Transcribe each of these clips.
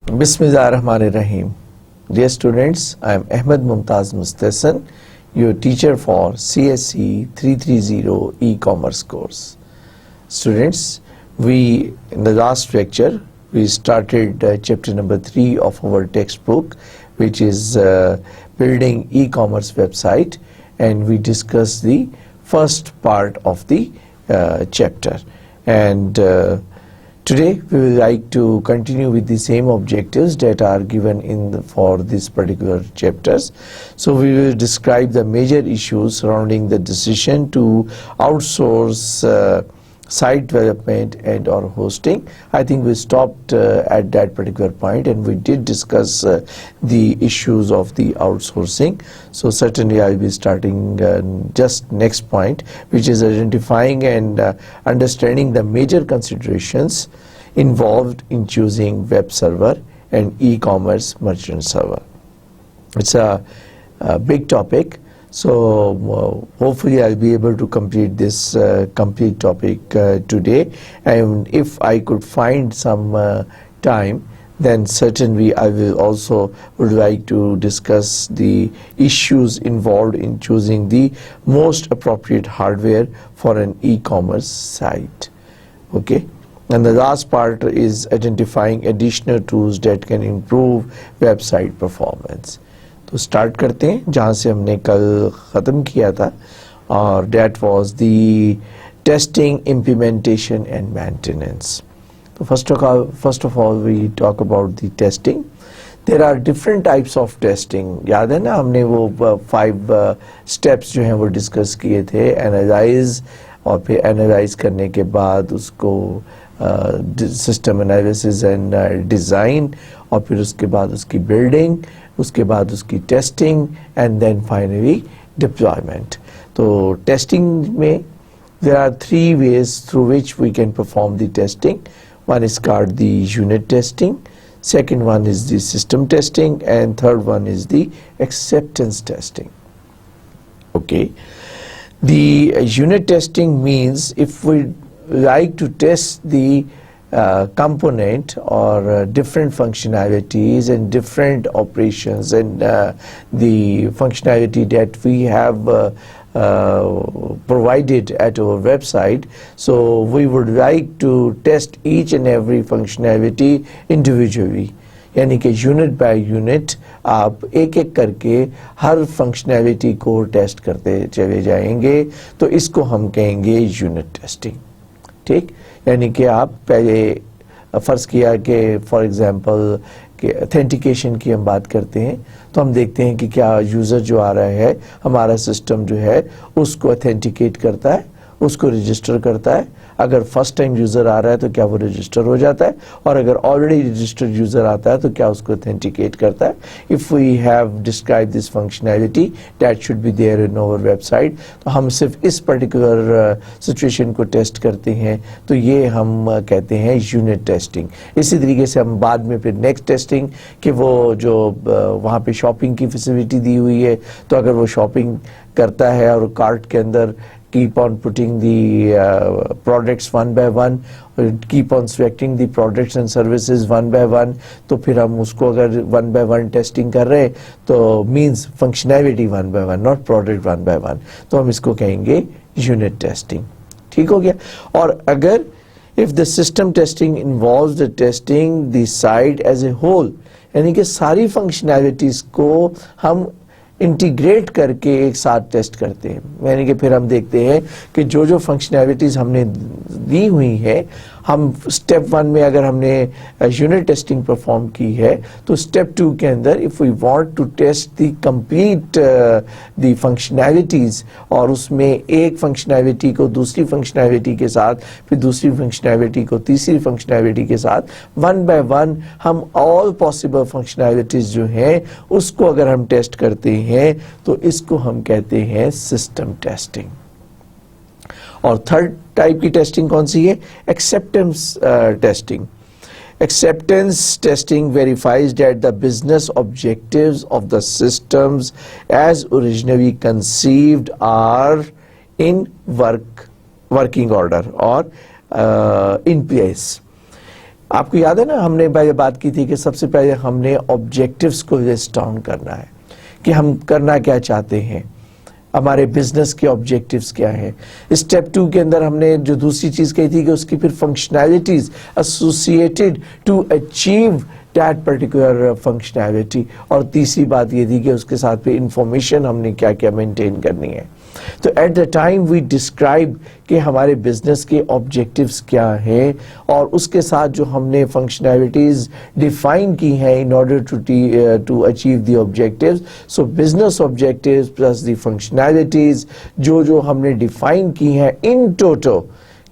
Bismillahirrahmanirrahim. Dear students, I am Ahmed Mumtaz Mustahsan, your teacher for CSE 330 e-commerce course. Students, in the last lecture, we started chapter number 3 of our textbook, which is building e-commerce website, and we discussed the first part of the chapter. And today we would like to continue with the same objectives that are given for this particular chapters. So we will describe the major issues surrounding the decision to outsource site development and or hosting. I think we stopped at that particular point, and we did discuss the issues of the outsourcing. So certainly I will be starting just next point, which is identifying and understanding the major considerations involved in choosing web server and e-commerce merchant server. It's a big topic. So hopefully I'll be able to complete this complete topic today, and if I could find some time, then certainly I will also would like to discuss the issues involved in choosing the most appropriate hardware for an e-commerce site. Okay, and the last part is identifying additional tools that can improve website performance. तो start करते हैं जहाँ से हमने कल ख़त्म किया था, और that was the testing, implementation and maintenance. So first of all we talk about the testing. There are different types of testing. याद है ना, हमने वो 5 steps जो हैं वो डिस्कस किए थे. एनालाइज, और फिर एनालाइज करने के बाद उसको सिस्टम एनालिसिस एंड डिज़ाइन, और फिर उसके बाद उसकी बिल्डिंग, उसके बाद उसकी testing, and then finally deployment. तो टेस्टिंग में there are 3 ways through which we can perform the testing. One is called the unit testing, second one is the system testing, and third one is the acceptance testing. Okay, the unit testing means if we like to test the component or different functionalities and different operations and the functionality that we have provided at our website, so we would like to test each and every functionality individually. यानी कि unit by unit आप एक एक करके हर functionality को test करते चले जाएंगे, तो इसको हम कहेंगे यूनिट टेस्टिंग. ठीक, यानी कि आप पहले फ़र्ज़ किया कि फॉर एग्ज़ाम्पल कि ऑथेंटिकेशन की हम बात करते हैं, तो हम देखते हैं कि क्या यूज़र जो आ रहा है, हमारा सिस्टम जो है उसको ऑथेंटिकेट करता है, उसको रजिस्टर करता है. अगर फर्स्ट टाइम यूज़र आ रहा है तो क्या वो रजिस्टर हो जाता है, और अगर ऑलरेडी रजिस्टर्ड यूज़र आता है तो क्या उसको ऑथेंटिकेट करता है. If we have describe this functionality that should be there in our website, तो हम सिर्फ इस पर्टिकुलर सिचुएशन को टेस्ट करते हैं, तो ये हम कहते हैं यूनिट टेस्टिंग. इसी तरीके से हम बाद में फिर नेक्स्ट टेस्टिंग कि वो जो वहाँ पे शॉपिंग की फैसिलिटी दी हुई है, तो अगर वो शॉपिंग करता है और कार्ट के अंदर keep on putting the products one by one, keep on selecting the products and services one by one, तो फिर हम उसको अगर one by one testing कर रहे हैं तो means functionality one by one, not product one by one, तो हम इसको कहेंगे unit testing. ठीक हो गया. और अगर if the system testing involves the testing the site as a whole, यानी कि सारी functionalities को हम इंटीग्रेट करके एक साथ टेस्ट करते हैं, यानी कि फिर हम देखते हैं कि जो जो फंक्शनैलिटीज़ हमने दी हुई है, हम स्टेप 1 में अगर हमने यूनिट टेस्टिंग परफॉर्म की है, तो स्टेप 2 के अंदर if we want to test the complete the functionalities, और उसमें एक फंक्शनैलिटी को दूसरी फंक्शनैलिटी के साथ, फिर दूसरी फंक्शनैलिटी को तीसरी फंक्शनैलिटी के साथ, वन बाय वन हम ऑल पॉसिबल फंक्शनैलिटीज़ जो हैं उसको अगर हम टेस्ट करते हैं, तो इसको हम कहते हैं सिस्टम टेस्टिंग. और थर्ड टाइप की टेस्टिंग कौन सी है? Acceptance testing. Acceptance testing verifies that the business objectives of the systems as originally conceived are in working order or in place. آپ کو یاد ہے نا ہم نے پہلے بات کی تھی کہ سب سے پہلے ہم نے آبجیکٹیوز کو لسٹ ڈاؤن کرنا ہے کہ ہم کرنا کیا چاہتے ہیں, ہمارے بزنس کے آبجیکٹیوز کیا ہیں. اسٹیپ 2 کے اندر ہم نے جو دوسری چیز کہی تھی کہ اس کی پھر functionalities associated to achieve that particular functionality, اور تیسری بات یہ تھی کہ اس کے ساتھ پھر انفارمیشن ہم نے کیا کیا مینٹین کرنی ہے. تو at the time we describe کہ ہمارے بزنس کے آبجیکٹیوز کیا ہیں, اور اس کے ساتھ جو ہم نے فنکشنالٹیز ڈیفائن کی ہیں in order to achieve the objectives. So business objectives plus the functionalities جو ہم نے ڈیفائن کی ہیں ان ٹوٹل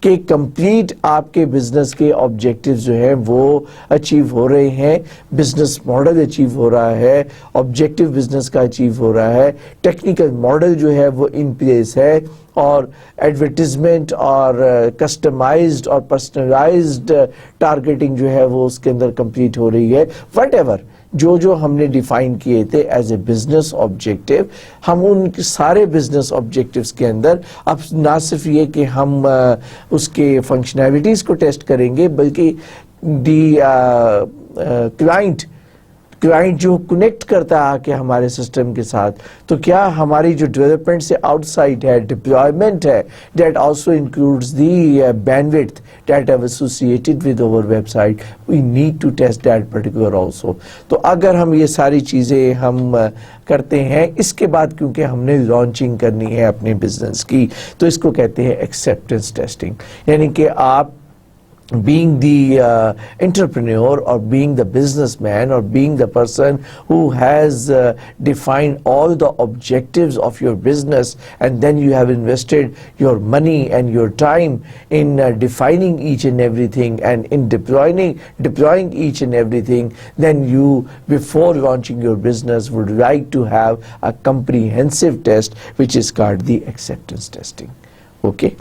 کہ کمپلیٹ آپ کے بزنس کے آبجیکٹیوز جو ہیں وہ اچیو ہو رہے ہیں, بزنس ماڈل اچیو ہو رہا ہے, آبجیکٹیو بزنس کا اچیو ہو رہا ہے, ٹیکنیکل ماڈل جو ہے وہ ان پلیس ہے, اور ایڈورٹیزمنٹ اور کسٹمائزڈ اور پرسنلائزڈ ٹارگیٹنگ جو ہے وہ اس کے اندر کمپلیٹ ہو رہی ہے. وٹ ایور جو ہم نے ڈیفائن کیے تھے ایز اے بزنس آبجیکٹیو, ہم ان سارے بزنس آبجیکٹیوز کے اندر اب نہ صرف یہ کہ ہم اس کے فنکشنالٹیز کو ٹیسٹ کریں گے بلکہ دی کلائنٹ جو کنیکٹ کرتا ہے کہ ہمارے سسٹم کے ساتھ, تو کیا ہماری جو ڈیولپمنٹ سے آؤٹ سائڈ ہے, ڈپلائمنٹ ہے, that also includes the bandwidth that have associated with over website. We need to test that particular also. تو اگر ہم یہ ساری چیزیں ہم کرتے ہیں, اس کے بعد کیونکہ ہم نے لانچنگ کرنی ہے اپنے بزنس کی, تو اس کو کہتے ہیں ایکسیپٹنس ٹیسٹنگ. یعنی کہ آپ being the entrepreneur or being the businessman or being the person who has defined all the objectives of your business, and then you have invested your money and your time in defining each and everything and in deploying each and everything, then you, before launching your business, would like to have a comprehensive test which is called the acceptance testing. Okay.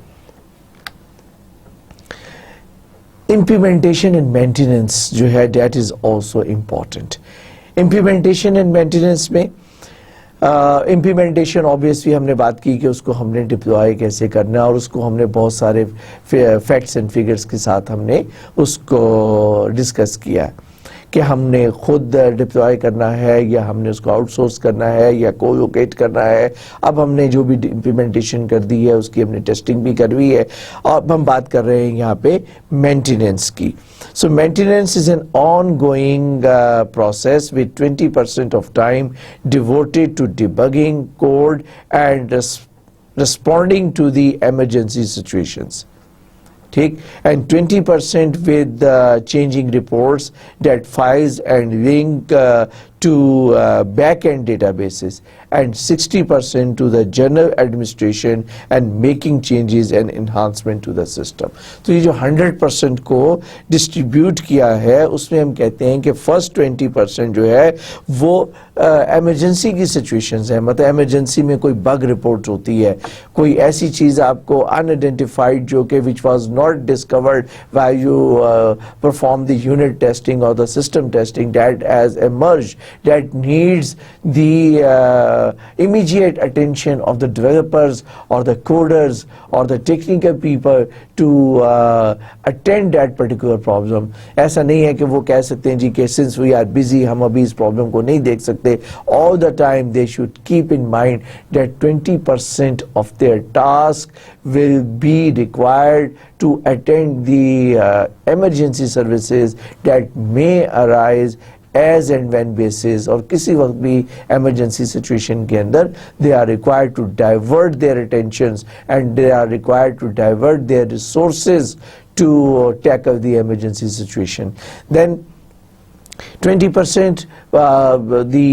Implementation and maintenance جو ہے that is also important. Implementation and maintenance میں implementation obviously ہم نے بات کی کہ اس کو ہم نے ڈپلوائے کیسے کرنا ہے, اور اس کو ہم نے بہت سارے فیکٹس اینڈ فگرس کے ساتھ ہم نے اس کو ڈسکس کیا کہ ہم نے خود ڈپلوائے کرنا ہے یا ہم نے اس کو آؤٹ سورس کرنا ہے یا کو لوکیٹ کرنا ہے. اب ہم نے جو بھی امپلیمنٹیشن کر دی ہے اس کی ہم نے ٹیسٹنگ بھی کر ہوئی ہے, اور اب ہم بات کر رہے ہیں یہاں پہ مینٹیننس کی. So maintenance is an ongoing process with 20% of time devoted to debugging code and responding to the emergency situations. ٹھیک, and 20% with changing reports, that files and link to back-end databases, and 60% to the general administration and making changes and enhancement to the system. تو یہ جو 100% کو distribute کیا ہے اس میں ہم کہتے ہیں کہ فرسٹ 20% جو ہے وہ ایمرجنسی کی سچویشنز ہیں. مطلب ایمرجنسی میں کوئی بگ رپورٹ ہوتی ہے, کوئی ایسی چیز آپ کو unidentified جو کہ which was not discovered while you perform the unit testing or the system testing, that has emerged, that needs the immediate attention of the developers or the coders or the technical people to attend that particular problem. ایسا نہیں ہے کہ وہ کہہ سکتے ہیں جی کہ since we are busy ہم ابھی اس پرابلم کو نہیں دیکھ سکتے. All the time they should keep in mind that 20% of their task will be required to attend the emergency services that may arise as and when basis, اور کسی وقت بھی ایمرجنسی سچویشن کے اندر they are required to divert their attentions and they are required to divert their resources to tackle the emergency situation. Then 20% the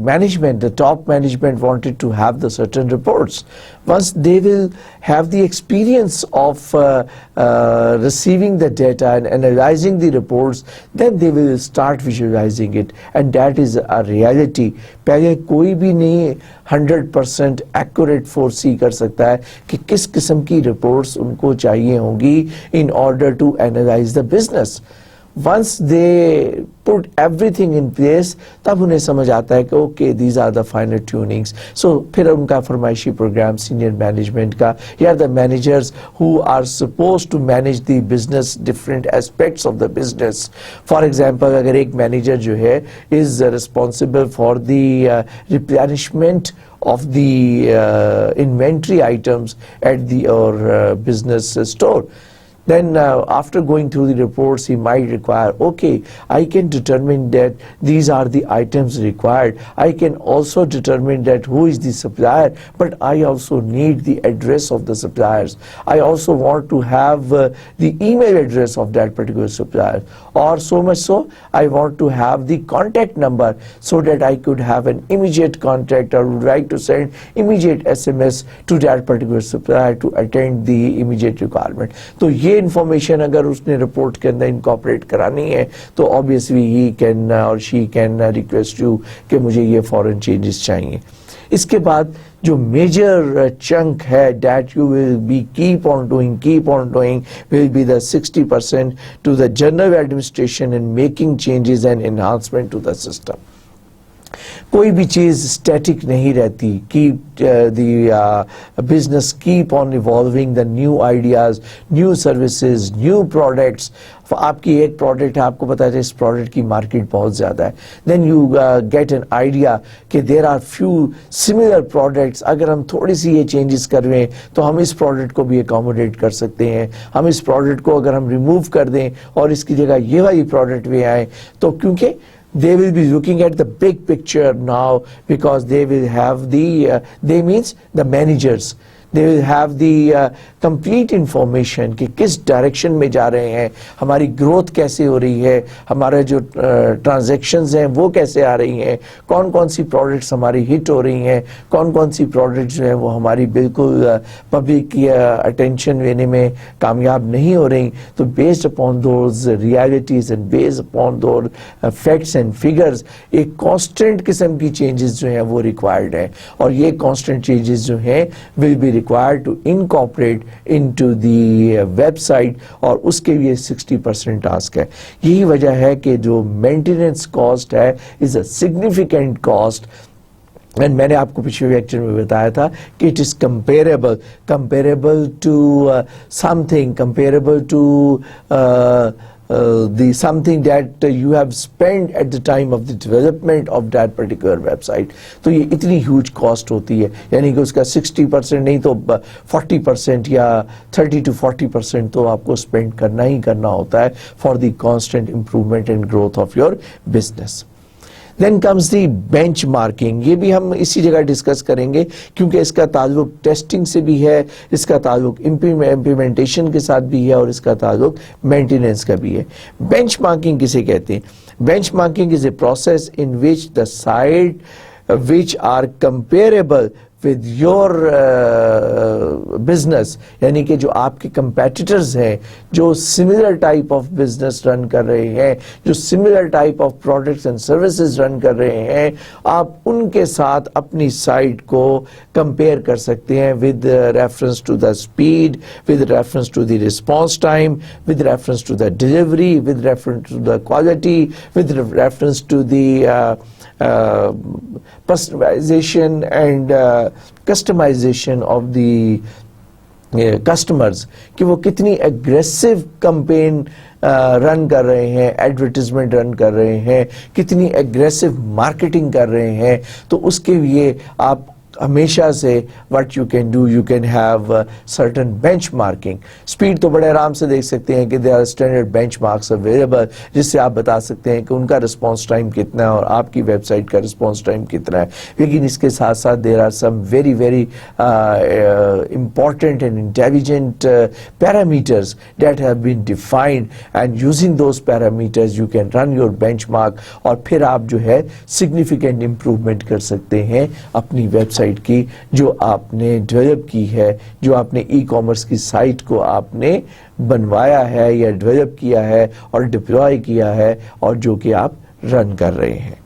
management, the top management wanted to have the certain reports. Once they will have the experience of receiving the data and analyzing the reports, then they will start visualizing it, and that is a reality. پہلے کوئی بھی نہیں 100% accurate foresee کر سکتا ہے کہ کس قسم کی reports ان کو چاہیے ہوں گی in order to analyze the business. once they put everything in place, तब उन्हें समझ आता है कि okay, these are the finer tunings. So फिर उनका फरमाइशी प्रोग्राम सीनियर मैनेजमेंट का, या the managers who are supposed to manage the business, different aspects of the business. For example, अगर एक मैनेजर जो है is responsible for the replenishment of the inventory items at the business store, then after going through the reports, he might require, okay, I can determine that these are the items required. I can also determine that who is the supplier, but I also need the address of the suppliers. I also want to have the email address of that particular supplier, or so much so, I want to have the contact number so that I could have an immediate contact, or would like to send immediate SMS to that particular supplier to attend the immediate requirement. तो ये information अगर उसने report के अंदर incorporate करानी है, तो obviously he can और शी कैन रिक्वेस्ट यू कि मुझे ये फॉरेन चेंजेस चाहिए. इसके बाद जो मेजर चंक है that you will be keep on doing will be the 60% to the general administration and making changes and enhancement to the system. कोई भी चीज स्टैटिक नहीं रहती. Keep the business keep on evolving, the new ideas, new services, new products. आपकी एक product है, आपको पता है इस प्रोडक्ट की मार्केट बहुत ज़्यादा है, then you get an idea कि there are few similar products. अगर हम थोड़ी सी ये चेंजेस कर रहे हैं तो हम इस प्रोडक्ट को भी अकोमोडेट कर सकते हैं. हम इस प्रोडक्ट को अगर हम रिमूव कर दें और इसकी जगह ये वाली प्रोडक्ट भी आए, तो क्योंकि they will be looking at the big picture now, because they will have the they means the managers, they will have the complete information कि किस डायरेक्शन में जा रहे हैं, हमारी ग्रोथ कैसे हो रही है, हमारे जो ट्रांजैक्शंस हैं वो कैसे आ रही हैं, कौन कौन सी प्रोडक्ट्स हमारी हिट हो रही हैं, कौन कौन सी प्रोडक्ट्स जो हैं वो हमारी बिल्कुल पब्लिक की अटेंशन लेने में कामयाब नहीं हो रही. तो based upon those realities and based upon those facts and figures एक कांस्टेंट किस्म की चेंजेस जो हैं वो रिक्वायर्ड है. और ये कांस्टेंट चेंजेस जो हैं will be required to incorporate into the website, और उसके लिए 60% टास्क है. यही वजह है कि जो मेंटेनेंस कॉस्ट है is a significant cost. And मैंने आपको पिछले लेक्चर में बताया था कि it is comparable to something, comparable to the something that you have spent at the time of the development of that particular website. तो ये इतनी huge cost होती है, यानी कि उसका 60% नहीं तो 40% या 30 to 40% तो आपको spend करना ही करना होता है for the constant improvement and growth of your business. Then comes the benchmarking. ये भी हम इसी जगह डिस्कस करेंगे क्योंकि इसका ताल्लुक टेस्टिंग से भी है, इसका ताल्लुक इम्प्लीमेंटेशन के साथ भी है और इसका ताल्लुक मेंटेनेंस का भी है. बेंचमार्किंग किसे कहते हैं? Benchmarking is a process in which the site which are comparable with your business, यानी कि जो आपके competitors हैं, जो similar type of business run कर रहे हैं, जो similar type of products and services run कर रहे हैं, आप उनके साथ अपनी site को compare कर सकते हैं with reference to the speed, with reference to the response time, with reference to the delivery, with reference to the quality, with reference to the personalization and customization of the customers, कि वो कितनी aggressive campaign run कर रहे हैं, advertisement run कर रहे हैं, कितनी aggressive marketing कर रहे हैं. तो उसके लिए आप हमेशा से what you can do, you can have certain benchmarking. Speed तो बड़े आराम से देख सकते हैं कि there are standard benchmarks available, जिससे आप बता सकते हैं कि उनका रिस्पॉन्स टाइम कितना है और आपकी वेबसाइट का रिस्पॉन्स टाइम कितना है. लेकिन इसके साथ साथ there are some very very important and intelligent parameters that have been defined, and using those parameters you can run your benchmark, और फिर आप जो है significant improvement कर सकते हैं अपनी वेबसाइट की जो आपने डेवलप की है, जो आपने ई कॉमर्स की साइट को आपने बनवाया है या डेवलप किया है और डिप्लॉय किया है और जो कि आप रन कर रहे हैं.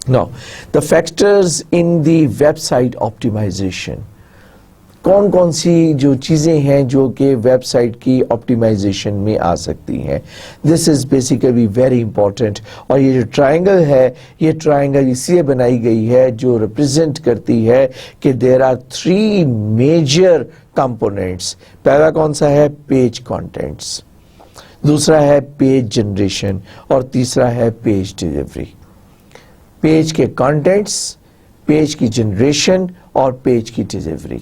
Now, the factors in the website optimization. کون کون سی جو چیزیں ہیں جو کہ ویب سائٹ کی آپٹیمائزیشن میں آ سکتی ہیں. دس از بیسیکلی ویری امپورٹنٹ. اور یہ جو ٹرائنگل ہے یہ ٹرائنگل اس لیے بنائی گئی ہے جو ریپرزینٹ کرتی ہے کہ دیر آر 3 میجر کمپوننٹس. پہلا کون سا ہے؟ پیج کانٹینٹس، دوسرا ہے پیج جنریشن، اور تیسرا ہے پیج ڈیلیوری. پیج کے کانٹینٹس، پیج کی جنریشن اور پیج کی ڈیلیوری.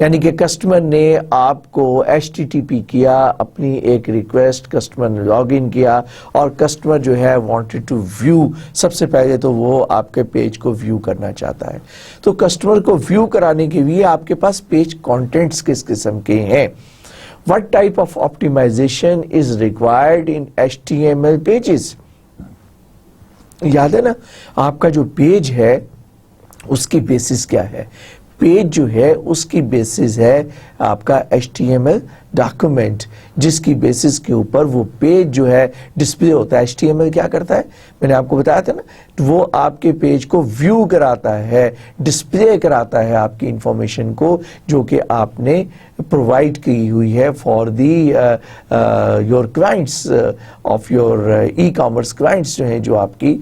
یعنی کہ کسٹمر نے آپ کو HTTP کیا، اپنی ایک ریکویسٹ، کسٹمر نے لاگ ان کیا، اور کسٹمر جو ہے وانٹڈ ٹو ویو، سب سے پہلے تو وہ آپ کے پیج کو ویو کرنا چاہتا ہے. تو کسٹمر کو ویو کرانے کے لیے آپ کے پاس پیج کانٹینٹس کس قسم کے ہیں؟ What type of optimization is required in HTML pages؟ یاد ہے نا، آپ کا جو پیج ہے اس کی بیسس کیا ہے؟ پیج جو ہے اس کی بیسس ہے آپ کا HTML ڈاکومنٹ، جس کی بیسس کے اوپر وہ پیج جو ہے ڈسپلے ہوتا ہے. HTML کیا کرتا ہے؟ میں نے آپ کو بتایا تھا نا، وہ آپ کے پیج کو ویو کراتا ہے، ڈسپلے کراتا ہے آپ کی انفارمیشن کو جو کہ آپ نے پرووائڈ کی ہوئی ہے for the your clients of your e commerce clients جو ہیں، جو آپ کی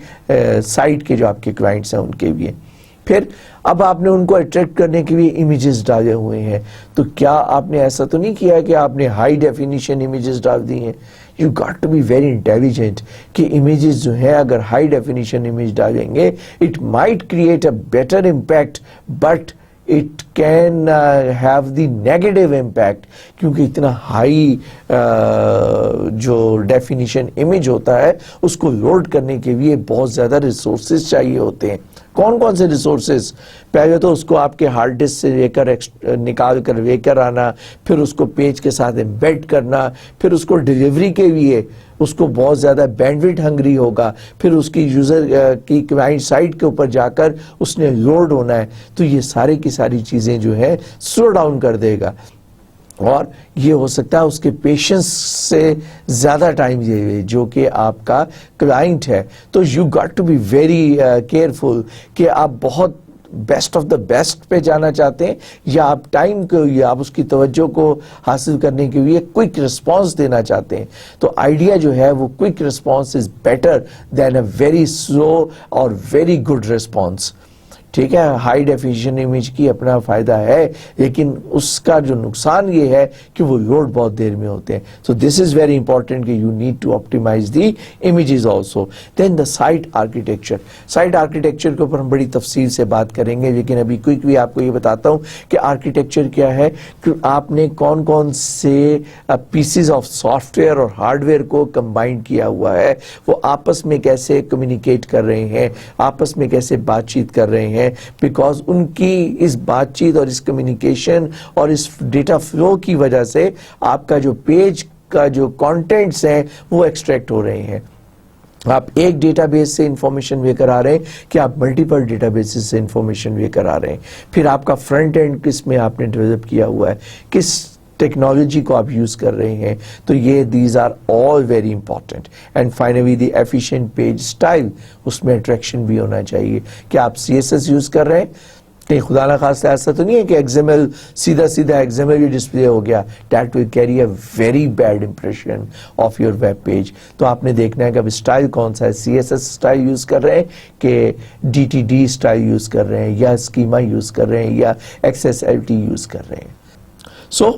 سائٹ کے جو آپ کے کلائنٹس ہیں ان کے لیے. پھر اب آپ نے ان کو اٹریکٹ کرنے کے لیے امیجز ڈالے ہوئے ہیں، تو کیا آپ نے ایسا تو نہیں کیا کہ آپ نے ہائی ڈیفینیشن امیجز ڈال دی ہیں؟ You got to be very intelligent کہ امیجز جو ہیں اگر ہائی ڈیفینیشن امیج ڈالیں گے it might create a better impact, but it can have the negative impact، کیونکہ اتنا ہائی جو ڈیفینیشن امیج ہوتا ہے اس کو لوڈ کرنے کے لیے بہت زیادہ ریسورسز چاہیے ہوتے ہیں. کون کون سے ریسورسز؟ پہلے تو اس کو آپ کے ہارڈ ڈسک سے لے کر نکال کر لے کر آنا، پھر اس کو پیج کے ساتھ ایمبیڈ کرنا، پھر اس کو ڈیلیوری کے لیے اس کو بہت زیادہ بینڈوڈ ہنگری ہوگا، پھر اس کی یوزر کی کلائنٹ سائٹ کے اوپر جا کر اس نے لوڈ ہونا ہے. تو یہ سارے کی ساری چیزیں جو ہے سلو ڈاؤن کر دے گا، اور یہ ہو سکتا ہے اس کے پیشنس سے زیادہ ٹائم لے جو کہ آپ کا کلائنٹ ہے. تو you got to be very careful کہ آپ بہت بیسٹ آف دا بیسٹ پہ جانا چاہتے ہیں، یا آپ ٹائم کو یا آپ اس کی توجہ کو حاصل کرنے کے لیے کوئک رسپانس دینا چاہتے ہیں. تو آئیڈیا جو ہے وہ quick response is better than a very slow اور ویری گڈ رسپانس. ٹھیک ہے، ہائی ڈیفینیشن امیج کی اپنا فائدہ ہے، لیکن اس کا جو نقصان یہ ہے کہ وہ لوڈ بہت دیر میں ہوتے ہیں. So this is very important کہ you need to optimise the images also. Then the site architecture. Site architecture کے اوپر ہم بڑی تفصیل سے بات کریں گے، لیکن ابھی کوئکلی آپ کو یہ بتاتا ہوں کہ آرکیٹیکچر کیا ہے، کہ آپ نے کون کون سے پیسز آف سافٹ ویئر اور ہارڈ ویئر کو کمبائن کیا ہوا ہے، وہ آپس میں کیسے کمیونیکیٹ کر رہے ہیں، آپس میں کیسے بات چیت کر رہے ہیں. بیکاز ان کی اس بات چیت اور اس کمیونیکیشن اور اس ڈیٹا فلو کی وجہ سے آپ کا جو پیج کا جو کانٹینٹس ہیں وہ ایکسٹریکٹ ہو رہے ہیں. آپ ایک ڈیٹا بیس سے انفارمیشن لے کر آ رہے ہیں کہ آپ ملٹیپل ڈیٹا بیسز سے انفارمیشن لے کر آ رہے ہیں. پھر آپ کا فرنٹ اینڈ کس میں آپ نے ڈیولپ کیا ہوا ہے، کس ٹیکنالوجی کو آپ یوز کر رہے ہیں. تو یہ these are all very important. And finally the efficient page style, اس میں اٹریکشن بھی ہونا چاہیے کہ آپ CSS یوز کر رہے ہیں. کہیں خدا نہ خواستہ ایسا تو نہیں ہے کہ XML سیدھا XML بھی ڈسپلے ہو گیا. That will carry a very bad impression of your web page. تو آپ نے دیکھنا ہے کہ اب اسٹائل کون سا ہے، CSS اسٹائل یوز کر رہے ہیں کہ DTD اسٹائل یوز کر رہے ہیں، یا اسکیما یوز کر رہے ہیں، یا XSLT یوز کر رہے ہیں. سو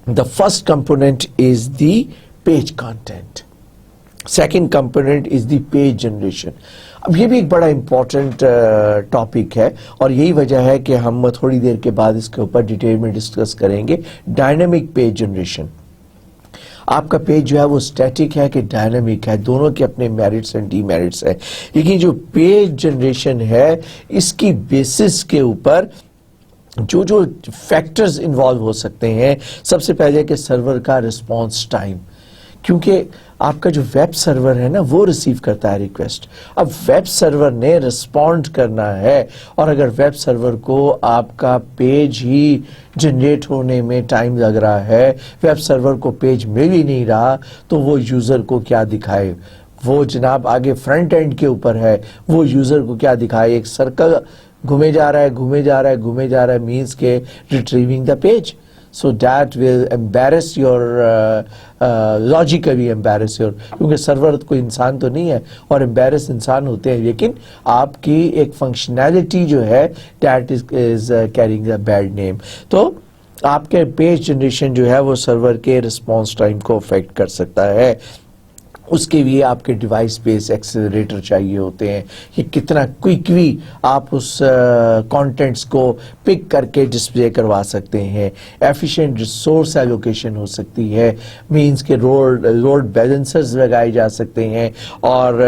the first component is the page content. Second component is the page generation. اب یہ بھی ایک بڑا امپورٹنٹ ٹاپک ہے، اور یہی وجہ ہے کہ ہم تھوڑی دیر کے بعد اس کے اوپر ڈیٹیل میں ڈسکس کریں گے. Dynamic page generation. آپ کا پیج جو ہے وہ اسٹیٹک ہے کہ ڈائنامک ہے، دونوں کے اپنے میرٹس اینڈ ڈی میرٹس ہیں. لیکن جو پیج جنریشن ہے اس کی بیسس کے اوپر جو فیکٹرز انوالو ہو سکتے ہیں. سب سے پہلے کہ سرور کا رسپانس ٹائم، کیونکہ آپ کا جو ویب سرور ہے نا وہ ریسیو کرتا ہے ریکویسٹ. اب ویب سرور نے رسپونڈ کرنا ہے، اور اگر ویب سرور کو آپ کا پیج ہی جنریٹ ہونے میں ٹائم لگ رہا ہے، ویب سرور کو پیج مل ہی نہیں رہا، تو وہ یوزر کو کیا دکھائے؟ وہ جناب آگے فرنٹ اینڈ کے اوپر ہے، وہ یوزر کو کیا دکھائے؟ ایک سرکل घूमे जा रहा है means के retrieving the page. So that will embarrass your logically embarrass your, क्योंकि सर्वर कोई इंसान तो नहीं है और embarrass इंसान होते हैं, लेकिन आपकी एक functionality जो है that is carrying the bad name. तो आपके पेज जनरेशन जो है वो सर्वर के रिस्पॉन्स टाइम को अफेक्ट कर सकता है. उसके लिए आपके डिवाइस बेस्ड एक्सेलरेटर चाहिए होते हैं कि कितना क्विकली आप उस कंटेंट्स को पिक करके डिस्प्ले करवा सकते हैं. एफिशिएंट रिसोर्स एलोकेशन हो सकती है, मींस के लोड बैलेंसर्स लगाए जा सकते हैं. और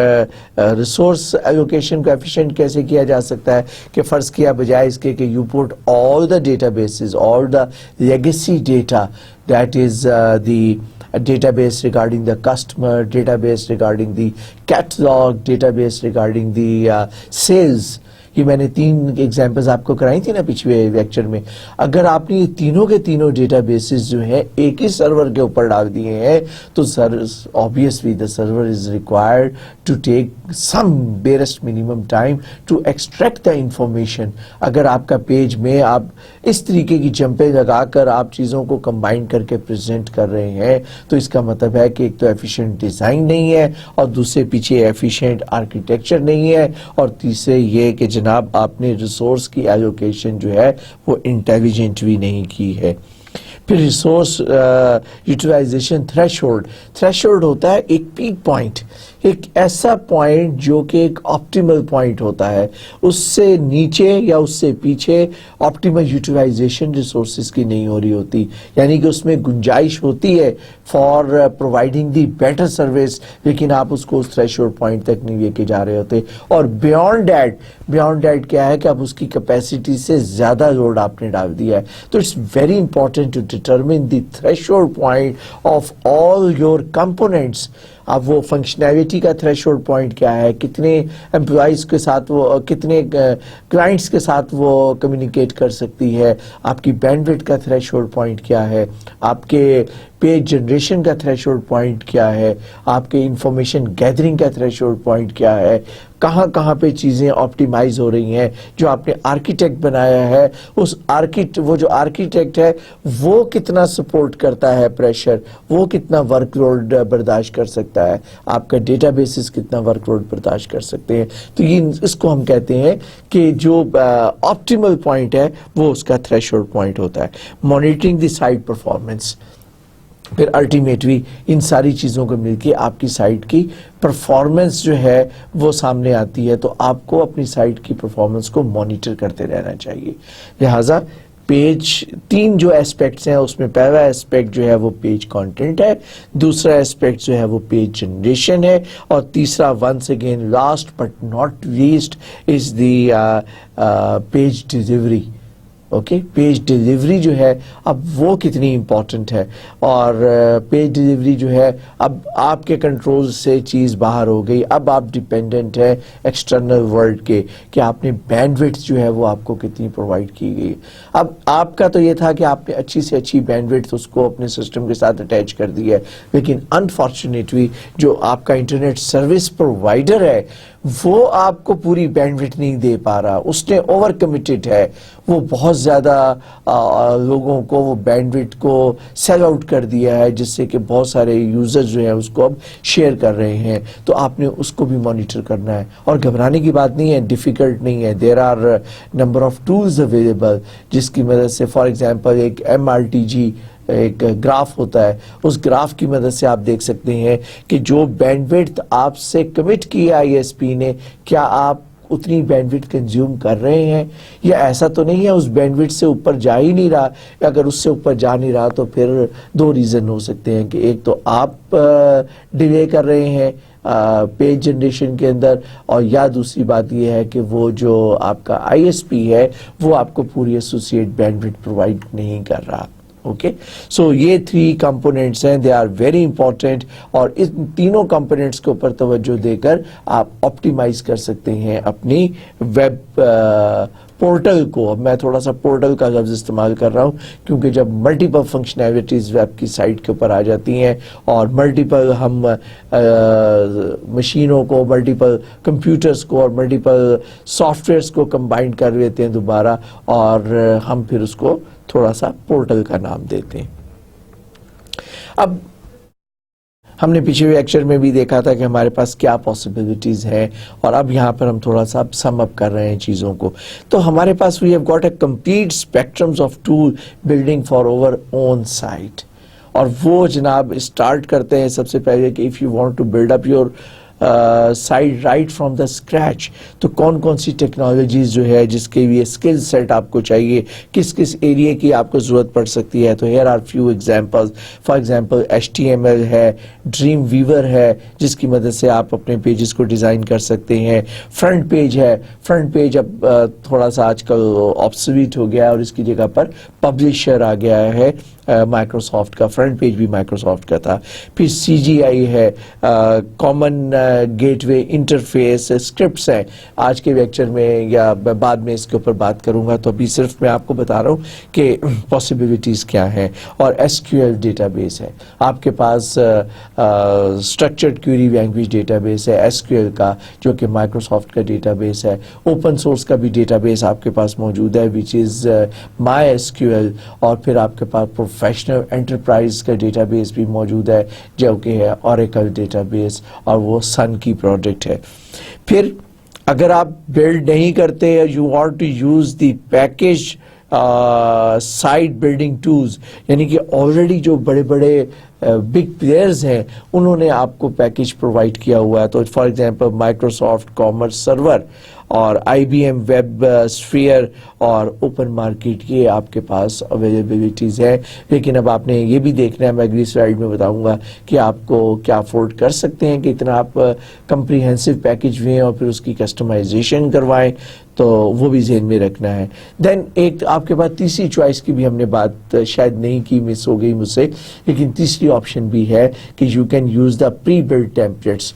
रिसोर्स एलोकेशन को एफिशिएंट कैसे किया जा सकता है कि फ़र्ज़ किया बजाय इसके कि you put all the databases, all the legacy data, that is the database regarding the customer, database regarding the catalog, database regarding the sales. ये मैंने 3 एग्जांपल्स आपको कराई थी ना पिछले लेक्चर में. अगर आपने ये तीनों के तीनों डेटाबेसेस जो है एक ही सर्वर के ऊपर डाल दिए हैं तो obviously the server is required to take some barest minimum time to extract the information. अगर आपका पेज में आप इस तरीके की जंपें लगाकर आप चीज़ों को कंबाइन करके प्रेजेंट कर रहे हैं तो इसका मतलब है कि एक तो एफिशिएंट डिज़ाइन नहीं है और दूसरे पीछे एफिशिएंट आर्किटेक्चर नहीं है और तीसरे ये कि जनाब आपने रिसोर्स की एलोकेशन जो है वो इंटेलिजेंटली नहीं की है. फिर रिसोर्स यूटिलाइजेशन थ्रेशोल्ड होता है एक पीक पॉइंट, एक ऐसा पॉइंट जो कि एक ऑप्टिमल पॉइंट होता है. उससे नीचे या उससे पीछे ऑप्टिमल यूटिलाइजेशन रिसोर्सेज की नहीं हो रही होती, यानी कि उसमें गुंजाइश होती है for providing the better service, लेकिन आप उसको उस थ्रेशोल्ड पॉइंट तक नहीं लेके जा रहे होते. और बियॉन्ड दैट क्या है कि अब उसकी कैपेसिटी से ज़्यादा लोड आपने डाल दिया है. तो it's very important to determine the threshold point of all your components. अब वो फंक्शनैलिटी का थ्रेशोल्ड पॉइंट क्या है, कितने एम्प्लॉइज के साथ वो, कितने क्लाइंट्स के साथ वो कम्युनिकेट कर सकती है, आपकी बैंडविड्थ का थ्रेशोल्ड पॉइंट क्या है, आपके पेज जनरेशन का थ्रेशोल्ड पॉइंट क्या है, आपके इंफॉर्मेशन गैदरिंग का थ्रेशोल्ड पॉइंट क्या है, कहाँ पे चीज़ें ऑप्टिमाइज हो रही हैं. जो आपने आर्किटेक्ट बनाया है वो जो आर्किटेक्ट है वो कितना सपोर्ट करता है प्रेशर, वो कितना वर्कलोड बर्दाश्त कर सकता है, आपका डेटाबेसेस कितना वर्कलोड बर्दाश्त कर सकते हैं. तो ये इसको हम कहते हैं कि जो ऑप्टिमल पॉइंट है वो उसका थ्रेशोल्ड पॉइंट होता है. मॉनिटरिंग द साइट परफॉर्मेंस, फिर अल्टीमेटली इन सारी चीज़ों को मिलके आपकी साइट की परफॉर्मेंस जो है वो सामने आती है. तो आपको अपनी साइट की परफॉर्मेंस को मॉनिटर करते रहना चाहिए. लिहाजा पेज 3 जो एस्पेक्ट्स हैं उसमें पहला एस्पेक्ट जो है वो पेज कंटेंट है, दूसरा एस्पेक्ट जो है वो पेज जनरेशन है और तीसरा once again last but not least is the page delivery. Okay, page delivery जो है अब वो कितनी इम्पॉर्टेंट है. और पेज डिलीवरी जो है अब आपके कंट्रोल से चीज़ बाहर हो गई. अब आप डिपेंडेंट है एक्सटर्नल वर्ल्ड के कि आपने बैंडविड्थ जो है वो आपको कितनी प्रोवाइड की गई. अब आपका तो ये था कि आपने अच्छी से अच्छी बैंडविड्थ उसको अपने सिस्टम के साथ अटैच कर दी है, लेकिन अनफॉर्चुनेटली जो आपका इंटरनेट सर्विस प्रोवाइडर है वो आपको पूरी बैंडविड्थ नहीं दे पा रहा. उसने ओवर कमिटेड है, वो बहुत ज़्यादा लोगों को वो बैंडविड्थ को सेल आउट कर दिया है, जिससे कि बहुत सारे यूज़र्स जो हैं उसको अब शेयर कर रहे हैं. तो आपने उसको भी मॉनिटर करना है. और घबराने की बात नहीं है, डिफ़िकल्ट नहीं है. There are number of tools available जिसकी मदद से फॉर एग्जांपल एक MRTG एक ग्राफ होता है, उस ग्राफ की मदद से आप देख सकते हैं कि जो बैंडविड्थ आपसे कमिट किया ISP ने, क्या आप उतनी बैंडविड्थ कंज्यूम कर रहे हैं या ऐसा तो नहीं है उस बैंडविड्थ से ऊपर जा ही नहीं रहा. अगर उससे ऊपर जा नहीं रहा तो फिर 2 रीज़न हो सकते हैं कि एक तो आप डिले कर रहे हैं पेज जनरेशन के अंदर, और या दूसरी बात यह है कि वो जो आपका ISP है वो आपको पूरी एसोसिएट बैंडविड्थ प्रोवाइड नहीं कर रहा. ओके, सो ये 3 कंपोनेंट्स हैं, दे आर वेरी इंपॉर्टेंट. और इस तीनों कंपोनेंट्स के ऊपर तवज्जो देकर आप ऑप्टिमाइज कर सकते हैं अपनी वेब पोर्टल को, अब मैं थोड़ा सा पोर्टल का लफ्ज़ इस्तेमाल कर रहा हूँ क्योंकि जब मल्टीपल फंक्शनैलिटीज़ वेब की साइट के ऊपर आ जाती हैं और मल्टीपल हम मशीनों को, मल्टीपल कंप्यूटर्स को और मल्टीपल सॉफ्टवेयर्स को कंबाइन कर लेते हैं दोबारा, और हम फिर उसको थोड़ा सा पोर्टल का नाम देते हैं। अब हमने पिछले लेक्चर में भी देखा था कि हमारे पास क्या पॉसिबिलिटीज़ हैं, और अब यहाँ पर हम थोड़ा सा सम अप कर रहे हैं चीज़ों को। तो हमारे पास we have got a complete spectrums of tool building for over own site, और वो जनाब स्टार्ट करते हैं सबसे पहले कि if you want to build up your site right from the scratch, तो कौन कौन सी टेक्नोलॉजीज़ जो है जिसके लिए स्किल सेट आपको चाहिए, किस किस एरिया की आपको ज़रूरत पड़ सकती है। तो here are few examples. For example HTML है, ड्रीम वीवर है जिसकी मदद से आप अपने पेजेस को डिज़ाइन कर सकते हैं। फ्रंट पेज है, फ्रंट पेज अब थोड़ा सा आजकल ऑब्सोलीट हो गया और इसकी जगह पर पब्लिशर आ गया है माइक्रोसॉफ्ट का। फ्रंट पेज भी माइक्रोसॉफ्ट का था। फिर CGI है, कॉमन गेटवे इंटरफेस, स्क्रिप्ट्स हैं। आज के लेक्चर में या बाद में इसके ऊपर बात करूंगा, तो अभी सिर्फ मैं आपको बता रहा हूँ कि पॉसिबिलिटीज़ क्या हैं। और SQL डेटाबेस है, आपके पास स्ट्रक्चर्ड क्वेरी लैंग्वेज डेटाबेस है SQL का, जो कि माइक्रोसॉफ्ट का डेटाबेस है। ओपन सोर्स का भी डेटाबेस आपके पास मौजूद है विच इज़ MySQL। और फिर आपके पास प्रोफेशनल एंटरप्राइज का डेटाबेस भी मौजूद है जो कि है Oracle डेटाबेस, और वो सन की प्रोडक्ट है। फिर अगर आप बिल्ड नहीं करते, you want to use the package site building tools, यानी कि ऑलरेडी जो बड़े बड़े बिग प्लेयर्स हैं उन्होंने आपको पैकेज प्रोवाइड किया हुआ है। तो for example Microsoft commerce server और IBM वेब स्फीयर और ओपन मार्केट, ये आपके पास अवेलेबिलिटीज़ है। लेकिन अब आपने ये भी देखना है, मैं अगली स्लाइड में बताऊंगा कि आपको क्या अफोर्ड कर सकते हैं कि इतना आप कंप्रीहेंसिव पैकेज लें और फिर उसकी कस्टमाइजेशन करवाएं, तो वो भी ज़हन में रखना है। देन एक आपके पास तीसरी चॉइस की भी हमने बात शायद नहीं की, मिस हो गई मुझसे, लेकिन तीसरी ऑप्शन भी है कि you can use the pre build templates.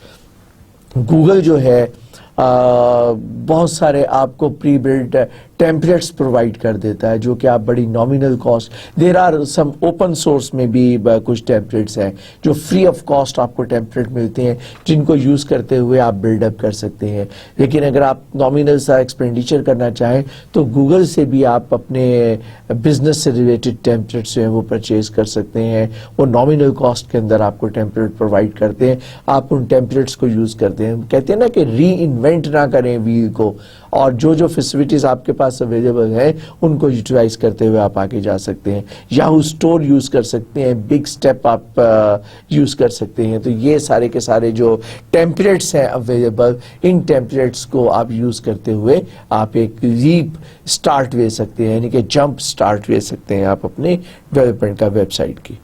Google जो है बहुत सारे आपको प्री बिल्ड टेम्पलेट्स प्रोवाइड कर देता है जो कि आप बड़ी nominal cost, there are some open source में भी कुछ टेम्पलेट्स हैं जो फ्री ऑफ कॉस्ट आपको टेम्पलेट मिलते हैं जिनको यूज़ करते हुए आप बिल्डअप कर सकते हैं। लेकिन अगर आप नॉमिनल सा एक्सपेंडिचर करना चाहें तो गूगल से भी आप अपने बिजनेस से रिलेटेड टेम्पलेट्स जो हैं वो परचेज कर सकते हैं। वो नॉमिनल कॉस्ट के अंदर आपको टेम्पलेट प्रोवाइड करते हैं, आप उन टेम्पलेट्स को यूज़ करते हैं। कहते हैं ना कि री इन्वेंट ना करें व्हील को, और जो जो फैसिलिटीज़ आपके पास अवेलेबल है उनको यूटिलाइज करते हुए आप आगे जा सकते हैं। याहू स्टोर यूज़ कर सकते हैं, बिग स्टेप आप यूज़ कर सकते हैं। तो ये सारे के सारे जो टेम्पलेट्स हैं अवेलेबल, इन टेम्पलेट्स को आप यूज़ करते हुए आप एक लीप स्टार्ट ले सकते हैं, यानी कि जंप स्टार्ट ले सकते हैं आप अपने डेवलपमेंट का वेबसाइट की।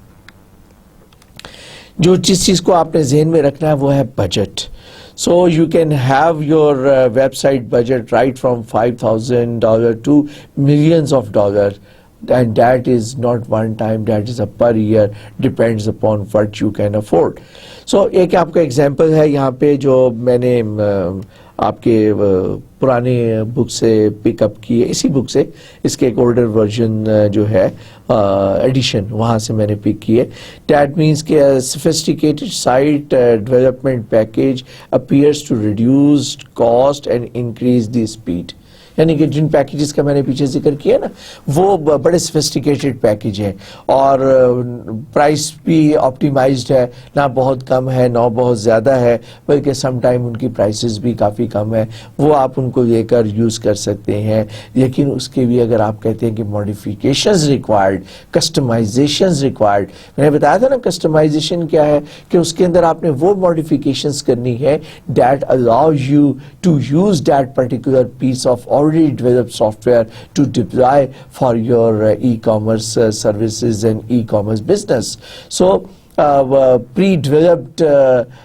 जो जिस चीज़ को आपने ज़हन में रखना है वो है budget. So you can have your website budget right from $5,000 to millions of dollars, and that is not one time, that is a per year, depends upon what you can afford. So एक आपका example है यहाँ पे जो मैंने आपके पुराने book से पिकअप की है, इसी बुक से, इसके एक ओल्डर वर्जन जो है एडिशन, वहाँ से मैंने पिक की है। That means कि sophisticated site development package appears to reduce cost and increase the speed। यानी कि जिन पैकेजेस का मैंने पीछे जिक्र किया ना, वो बड़े सोफिस्टिकेटेड पैकेज हैं और प्राइस भी ऑप्टिमाइज्ड है, ना बहुत कम है ना बहुत ज़्यादा है, बल्कि सम टाइम उनकी प्राइसेस भी काफ़ी कम है। वो आप उनको लेकर यूज़ कर सकते हैं। लेकिन उसके भी अगर आप कहते हैं कि मॉडिफिकेशंस रिक्वायर्ड, कस्टमाइजेशंस रिक्वायर्ड, मैंने बताया था ना कस्टमाइजेशन क्या है, कि उसके अंदर आपने वो मॉडिफिकेशंस करनी है that allow you to use that particular piece of already developed software to deploy for your e-commerce services and e-commerce business. So pre-developed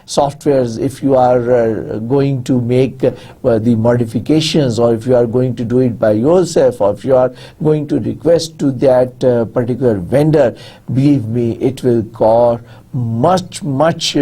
softwares, if you are going to make the modifications, or if you are going to do it by yourself, or if you are going to request to that particular vendor, believe me, it will cost much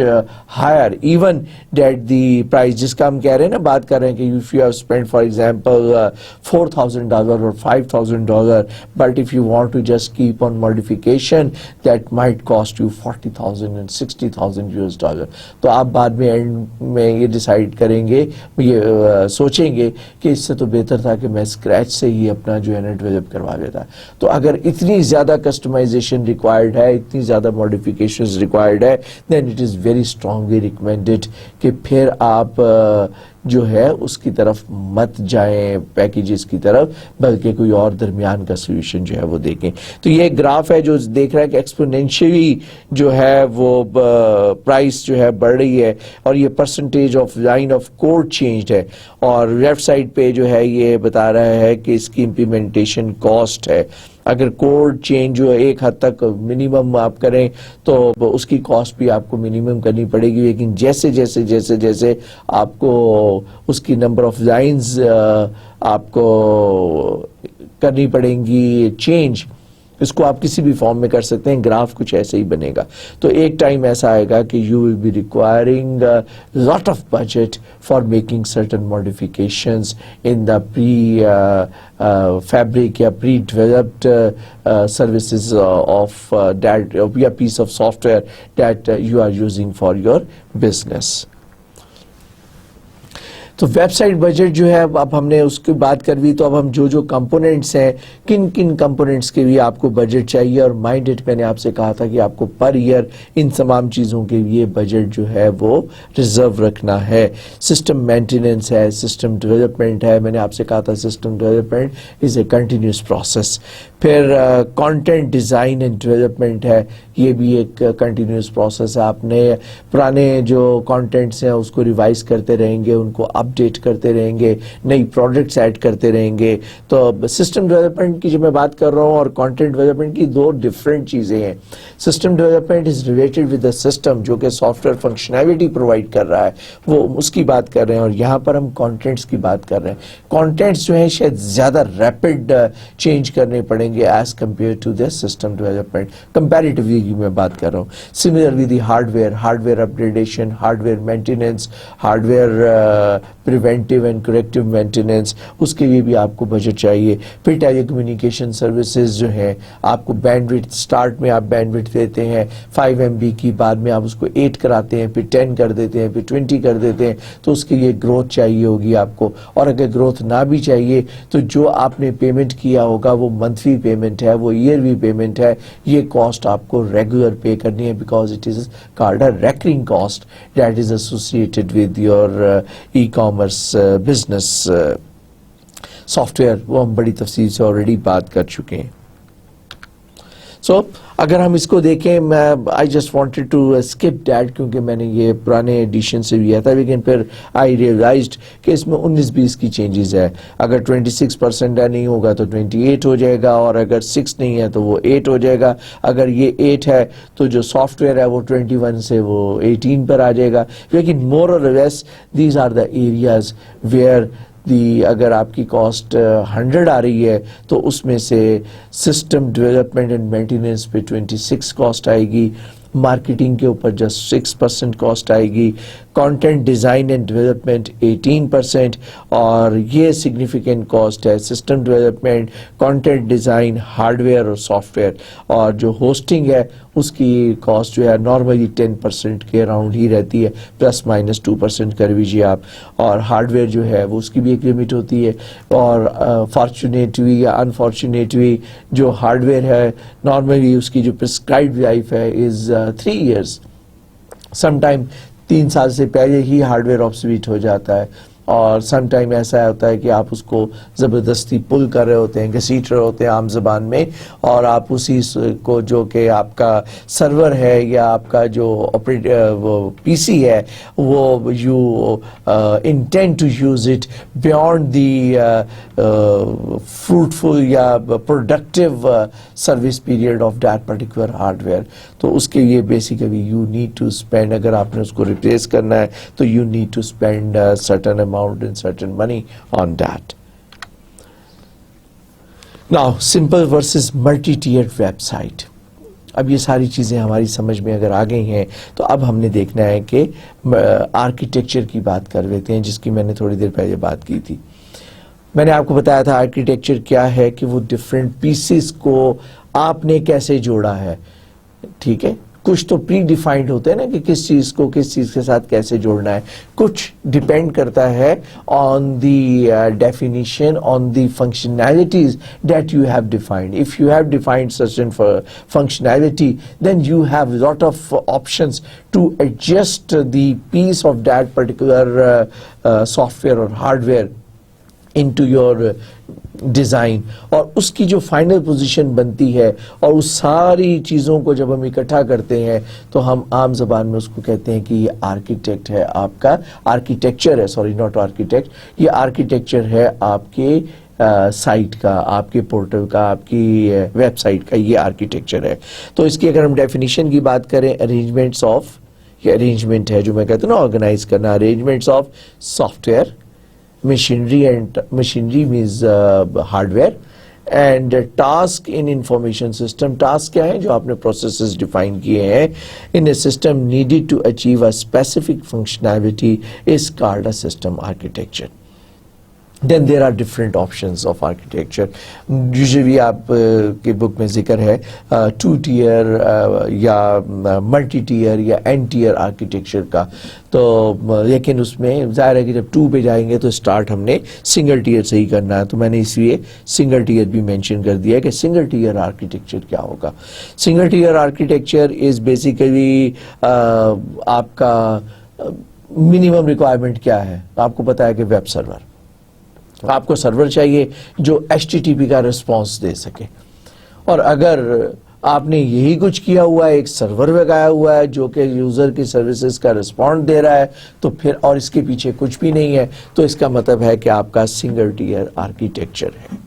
higher even that the price जिसका हम कह रहे हैं ना, बात कर रहे हैं कि if you have spent for example $4,000 or $5,000, but if you want to just keep on modification that might cost you $40,000 and $60,000 तो आप बाद में एंड में ये डिसाइड करेंगे, ये सोचेंगे कि इससे तो बेहतर था कि मैं स्क्रैच से ही अपना जो है ना डेवलप करवा लेता. तो अगर इतनी ज़्यादा कस्टमाइजेशन रिक्वायर्ड है, इतनी ज़्यादा मॉडिफिकेशंस रिक्वायर्ड है, then it is very strongly recommended कि फिर आप जो है उसकी तरफ मत जाएं, पैकेजेस की तरफ, बल्कि कोई और दरमियान का सोल्यूशन जो है वो देखें. तो ये ग्राफ है जो देख रहा है कि एक्सपोनेंशियली जो है वो प्राइस जो है बढ़ रही है, और ये percentage of line of code change है, और लेफ्ट साइड पे जो है ये बता रहा है कि इसकी इम्प्लीमेंटेशन कॉस्ट है. अगर कोड चेंज जो है एक हद तक मिनिमम आप करें तो उसकी कॉस्ट भी आपको मिनिमम करनी पड़ेगी, लेकिन जैसे जैसे जैसे जैसे आपको उसकी नंबर ऑफ लाइंस आपको करनी पड़ेंगी चेंज, इसको आप किसी भी फॉर्म में कर सकते हैं. ग्राफ कुछ ऐसे ही बनेगा. तो एक टाइम ऐसा आएगा कि you will be requiring lot of budget for making certain modifications in the pre fabric या pre developed services of that या piece of software that you are using for your business. तो website budget जो है अब हमने उसकी बात कर दी, तो अब हम जो जो कंपोनेंट्स हैं, किन किन कंपोनेंट्स के लिए आपको बजट चाहिए, और माइंड इट मैंने आपसे कहा था कि आपको पर ईयर इन तमाम चीज़ों के लिए बजट जो है वो रिजर्व रखना है. सिस्टम मेंटेनेंस है, सिस्टम डेवलपमेंट है, मैंने आपसे कहा था system development is a continuous process. फिर कंटेंट डिज़ाइन एंड डेवलपमेंट है, ये भी एक कंटिन्यूस प्रोसेस है. आपने पुराने जो कंटेंट्स हैं उसको रिवाइज करते रहेंगे, उनको अपडेट करते रहेंगे, नई प्रोडक्ट्स ऐड करते रहेंगे. तो सिस्टम डेवलपमेंट की जो मैं बात कर रहा हूँ और कंटेंट डेवलपमेंट की दो डिफरेंट चीज़ें हैं. System development is related with the system, जो कि सॉफ्टवेयर फंक्शनैलिटी प्रोवाइड कर रहा है, वो उसकी बात कर रहे हैं, और यहाँ पर हम कंटेंट्स की बात कर रहे हैं. कंटेंट्स जो हैं शायद ज़्यादा रैपिड चेंज करने पड़ेंगे as compare to the system development, comparatively मैं बात कर रहा हूँ. Similar with the hardware upgradation, hardware maintenance, hardware preventive and corrective maintenance, उसके लिए भी आपको बजट चाहिए. फिर टेलीकम्युनिकेशन सर्विसेज जो है, आपको बैंडविड्थ, स्टार्ट में आप बैंडविड्थ देते हैं 5 MB की, बाद में आप उसको 8 कराते हैं, फिर 10 कर देते हैं, फिर 20 कर देते हैं, तो उसके लिए ग्रोथ चाहिए होगी आपको. और अगर ग्रोथ ना भी चाहिए तो जो आपने पेमेंट किया होगा वो मंथली पेमेंट है, वो ईयरली पेमेंट है, ये कॉस्ट आपको रेगुलर पे करनी है, because it is called a recurring cost that is associated with your e-commerce business software. वो हम बड़ी तफसील से ऑलरेडी बात कर चुके हैं. सो अगर हम इसको देखें, मैं I just wanted to skip that क्योंकि मैंने ये पुराने एडिशन से लिया था, लेकिन फिर आई रियलाइज्ड कि इसमें 19-20 की चेंजेस है. अगर 26% नहीं होगा तो 28 हो जाएगा, और अगर 6 नहीं है तो वो 8 हो जाएगा. अगर ये 8 है तो जो सॉफ्टवेयर है वो 21 से वो 18 पर आ जाएगा. लेकिन मोर और less these are the areas where अगर आपकी कॉस्ट 100 आ रही है तो उसमें से सिस्टम डेवलपमेंट एंड मेंटेनेंस पे 26 कॉस्ट आएगी, मार्केटिंग के ऊपर जस्ट 6% कॉस्ट आएगी, कंटेंट डिज़ाइन एंड डेवलपमेंट 18%, और ये सिग्निफिकेंट कॉस्ट है system development, content design, hardware और सॉफ्टवेयर. और जो होस्टिंग है उसकी कॉस्ट जो है नॉर्मली 10% के अराउंड ही रहती है, ±2% कर लीजिए आप. और हार्डवेयर जो है वो उसकी भी एक लिमिट होती है, और फॉर्चुनेटली या अनफॉर्चुनेटली जो हार्डवेयर है नॉर्मली उसकी जो प्रिस्क्राइब्ड लाइफ है इज़ 3 years. समटाइम 3 साल से पहले ही हार्डवेयर ऑब्सोलीट हो जाता है, और सम टाइम ऐसा होता है कि आप उसको ज़बरदस्ती पुल कर रहे होते हैं, घसीट रहे होते हैं आम ज़बान में, और आप उसी को जो कि आपका सर्वर है या आपका जो वो पीसी है वो you intend to use it beyond the fruitful या productive service period of that particular hardware. तो उसके लिए basically you need to spend, अगर आपने उसको रिप्लेस करना है तो you need to spend certain amount and certain money on that. Now, simple versus multi-tiered website. اب یہ ساری چیزیں ہماری سمجھ میں اگر آ گئی ہیں تو اب ہم نے دیکھنا ہے کہ آرکیٹیکچر کی بات کر لیتے ہیں، جس کی میں نے تھوڑی دیر پہلے بات کی تھی. میں نے آپ کو بتایا تھا آرکیٹیکچر کیا ہے، کہ وہ ڈفرینٹ پیسز کو آپ نے کیسے جوڑا ہے. ٹھیک ہے، کچھ تو پری ڈیفائنڈ ہوتے ہیں نا کہ کس چیز کو کس چیز کے ساتھ کیسے جوڑنا ہے، کچھ ڈیپینڈ کرتا ہے on the definition, on the functionalities that you have defined. If you have defined certain functionality then you have lot of options to adjust the piece of that particular software اور hardware into your design. اور اس کی جو final position بنتی ہے اور اس ساری چیزوں کو جب ہم اکٹھا کرتے ہیں تو ہم عام زبان میں اس کو کہتے ہیں کہ یہ آرکیٹیکٹ ہے آپ کا، آرکیٹیکچر ہے، سوری ناٹ آرکیٹیکٹ، یہ آرکیٹیکچر ہے آپ کے سائٹ کا، آپ کے پورٹل کا، آپ کی ویب سائٹ کا، یہ آرکیٹیکچر ہے. تو اس کی اگر ہم ڈیفینیشن کی بات کریں، ارینجمنٹس آف، یہ ارینجمنٹ ہے جو میں کہتا ہوں نا آرگنائز کرنا، arrangements of soft where, machinery and machinery means hardware and task in information system. task کیا ہے؟ جو آپ نے processes define کیے ہیں. in a system needed to achieve a specific functionality is called a system architecture. Then there are different options of architecture. Usually آپ کے بک میں ذکر ہے ٹو ٹیئر یا ملٹی ٹیئر یا این ٹیئر آرکیٹیکچر کا. تو لیکن اس میں ظاہر ہے کہ جب 2 پہ جائیں گے تو اسٹارٹ ہم نے سنگل ٹیئر سے ہی کرنا ہے. تو میں نے اس لیے سنگل ٹیئر بھی مینشن کر دیا کہ سنگل ٹیئر آرکیٹیکچر کیا ہوگا. Single tier architecture is basically آپ کا منیمم ریکوائرمنٹ کیا ہے؟ آپ کو پتا ہے کہ ویب سرور، آپ کو سرور چاہیے جو HTTP کا رسپانس دے سکے. اور اگر آپ نے یہی کچھ کیا ہوا ہے، ایک سرور لگایا ہوا ہے جو کہ یوزر کی سروسز کا رسپانس دے رہا ہے، تو پھر اور اس کے پیچھے کچھ بھی نہیں ہے، تو اس کا مطلب ہے کہ آپ کا سنگل ٹیئر آرکیٹیکچر ہے.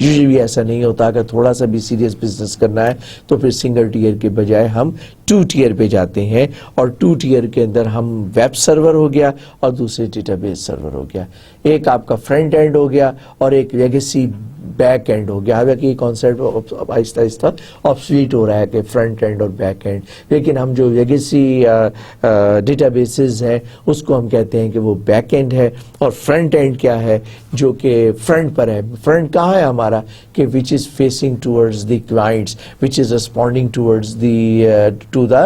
یوزلی ایسا نہیں ہوتا کہ تھوڑا سا بھی سیریس بزنس کرنا ہے تو پھر سنگل ٹیئر کے بجائے ہم 2 ٹیئر پہ جاتے ہیں. اور 2 ٹیئر کے اندر ہم ویب سرور ہو گیا اور دوسرے ڈیٹا بیس سرور ہو گیا. ایک آپ کا فرنٹ اینڈ ہو گیا اور ایک لیگیسی بیک اینڈ ہو گیا. حالانکہ یہ کانسیپٹ آہستہ آہستہ آبسلیٹ ہو رہا ہے کہ فرنٹ اینڈ اور بیک اینڈ، لیکن ہم جو لیگیسی ڈیٹا بیسز ہیں اس کو ہم کہتے ہیں کہ وہ بیک اینڈ ہے. اور فرنٹ اینڈ کیا ہے؟ جو کہ فرنٹ پر ہے. فرنٹ کہاں ہے ہمارا؟ کہ which is facing towards the clients, which is responding towards the to the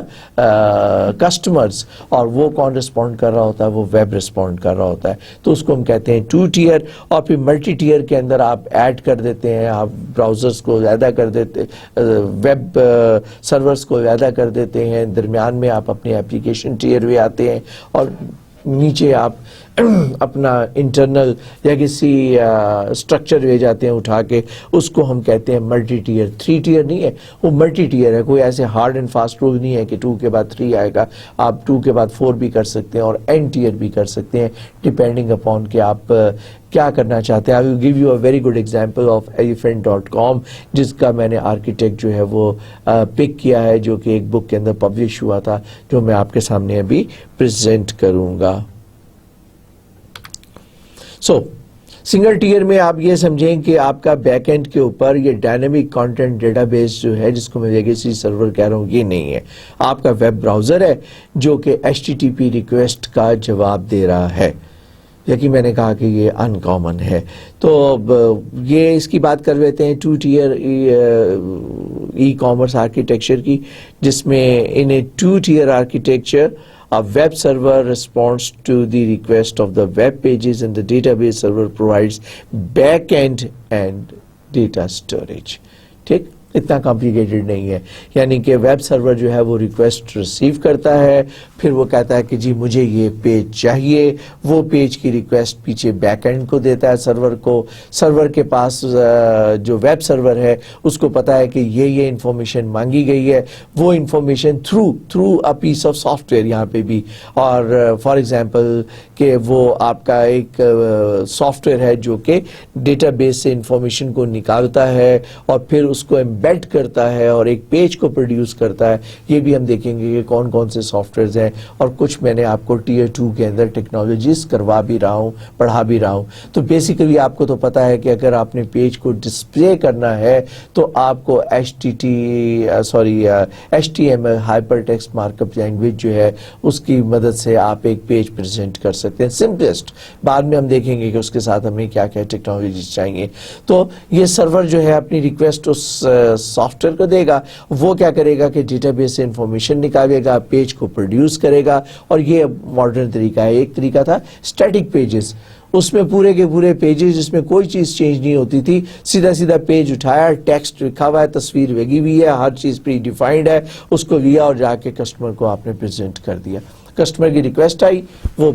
customers. اور وہ کون رسپونڈ کر رہا ہوتا ہے؟ وہ ویب رسپونڈ کر رہا ہوتا ہے. تو اس کو ہم کہتے ہیں 2 ٹیئر. اور پھر ملٹی ٹیئر کے اندر آپ ایڈ کر دیتے ہیں، آپ براؤزرز کو زیادہ کر دیتے، ویب سرورز کو زیادہ کر دیتے ہیں. درمیان میں آپ اپنے اپلیکیشن ٹیئر بھی آتے ہیں اور نیچے آپ اپنا انٹرنل لیگیسی اسٹرکچر لے جاتے ہیں اٹھا کے. اس کو ہم کہتے ہیں ملٹی ٹیئر. 3 ٹیئر نہیں ہے، وہ ملٹی ٹیئر ہے. کوئی ایسے ہارڈ اینڈ فاسٹ رول نہیں ہے کہ 2 کے بعد 3 آئے گا. آپ 2 کے بعد 4 بھی کر سکتے ہیں اور این ٹیئر بھی کر سکتے ہیں، ڈپینڈنگ اپون کہ آپ کیا کرنا چاہتے ہیں. I will give you a very good example of elephant.com جس کا میں نے آرکیٹیکٹ جو ہے وہ پک کیا ہے، جو کہ ایک بک کے اندر پبلش ہوا تھا، جو میں آپ کے سامنے ابھی پریزنٹ کروں گا. سنگل ٹیئر میں آپ یہ سمجھیں کہ آپ کا بیک اینڈ کے اوپر یہ ڈائنامک کانٹینٹ ڈیٹا بیس جو ہے، جس کو میں لیگیسی سرور کہہ رہا ہوں، یہ نہیں ہے. آپ کا ویب براؤزر ہے جو کہ HTTP ریکویسٹ کا جواب دے رہا ہے. لیکن میں نے کہا کہ یہ ان کامن ہے. تو یہ اس کی بات کر لیتے ہیں 2 ٹیئر ای کامرس آرکیٹیکچر کی، جس میں in a 2 tier architecture a web server responds to the request of the web pages and the database server provides back-end and data storage. ٹھیک، اتنا کمپلیکیٹڈ نہیں ہے. یعنی کہ ویب سرور جو ہے وہ ریکویسٹ ریسیو کرتا ہے، پھر وہ کہتا ہے کہ جی مجھے یہ پیج چاہیے. وہ پیج کی ریکویسٹ پیچھے بیک اینڈ کو دیتا ہے سرور کو. سرور کے پاس جو ویب سرور ہے اس کو پتا ہے کہ یہ انفارمیشن مانگی گئی ہے. وہ information through a piece of software یہاں پہ بھی. اور فار ایگزامپل کہ وہ آپ کا ایک سافٹ ویئر ہے جو کہ ڈیٹا بیس سے انفارمیشن کو نکالتا ہے اور پھر اس کو एम्बेड करता है और एक पेज को प्रोड्यूस करता है, ये भी हम देखेंगे कि कौन कौन से सॉफ्टवेयर हैं, और कुछ मैंने आपको टीयर 2 के अंदर टेक्नोलॉजीज करवा भी रहा हूँ, पढ़ा भी रहा हूँ। तो बेसिकली आपको तो पता है कि अगर आपने पेज को डिस्प्ले करना है तो आपको HTML hyper text markup language जो है उसकी मदद से आप एक पेज प्रेजेंट कर सकते हैं, सिंपलेस्ट। बाद में हम देखेंगे कि उसके साथ हमें क्या क्या टेक्नोलॉजी चाहिए। तो ये सर्वर जो है अपनी रिक्वेस्ट उस सॉफ्टवेयर को देगा, वो क्या करेगा कि डेटाबेस से इंफॉर्मेशन निकालेगा, पेज को प्रोड्यूस करेगा, और ये मॉडर्न तरीका है। एक तरीका था स्टैटिक पेजेस, उसमें पूरे के पूरे पेजेस जिसमें कोई चीज़ चेंज नहीं होती थी, सीधा सीधा पेज उठाया, टेक्स्ट लिखा हुआ है, तस्वीर लगी हुई है, हर चीज़ प्री डिफाइंड है, उसको लिया और जाके कस्टमर को आपने प्रेजेंट कर दिया। कस्टमर की रिक्वेस्ट आई, वो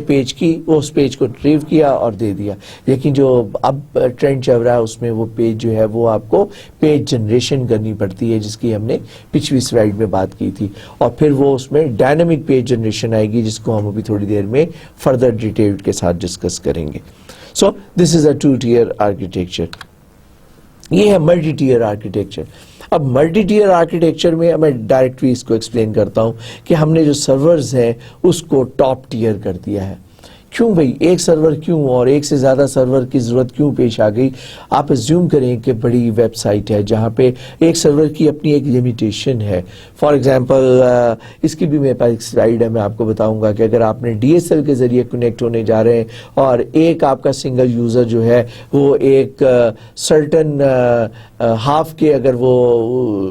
उस पेज को रिट्रीव किया और दे दिया। लेकिन जो अब ट्रेंड चल रहा है उसमें वो पेज जो है वो आपको पेज जनरेशन करनी पड़ती है, जिसकी हमने पिछली स्लाइड में बात की थी, और फिर वो उसमें डायनामिक पेज जनरेशन आएगी, जिसको हम अभी थोड़ी देर में फर्दर डिटेल के साथ डिस्कस करेंगे। So this is a 2-tier architecture. ये है मल्टी टीयर आर्किटेक्चर। अब मल्टी टीयर आर्किटेक्चर में मैं डायरेक्टली इसको एक्सप्लेन करता हूं कि हमने जो सर्वर्स हैं उसको टॉप टीयर कर दिया है। क्यों भाई, एक सर्वर क्यों और एक से ज़्यादा सर्वर की ज़रूरत क्यों पेश आ गई? आप अज्यूम करें कि बड़ी वेबसाइट है जहाँ पे एक सर्वर की अपनी एक लिमिटेशन है। फॉर एग्जांपल इसकी भी मेरे पास एक स्लाइड है, मैं आपको बताऊंगा कि अगर आपने DSL के ज़रिए कनेक्ट होने जा रहे हैं और एक आपका सिंगल यूज़र जो है वो एक सर्टन हाफ के अगर वो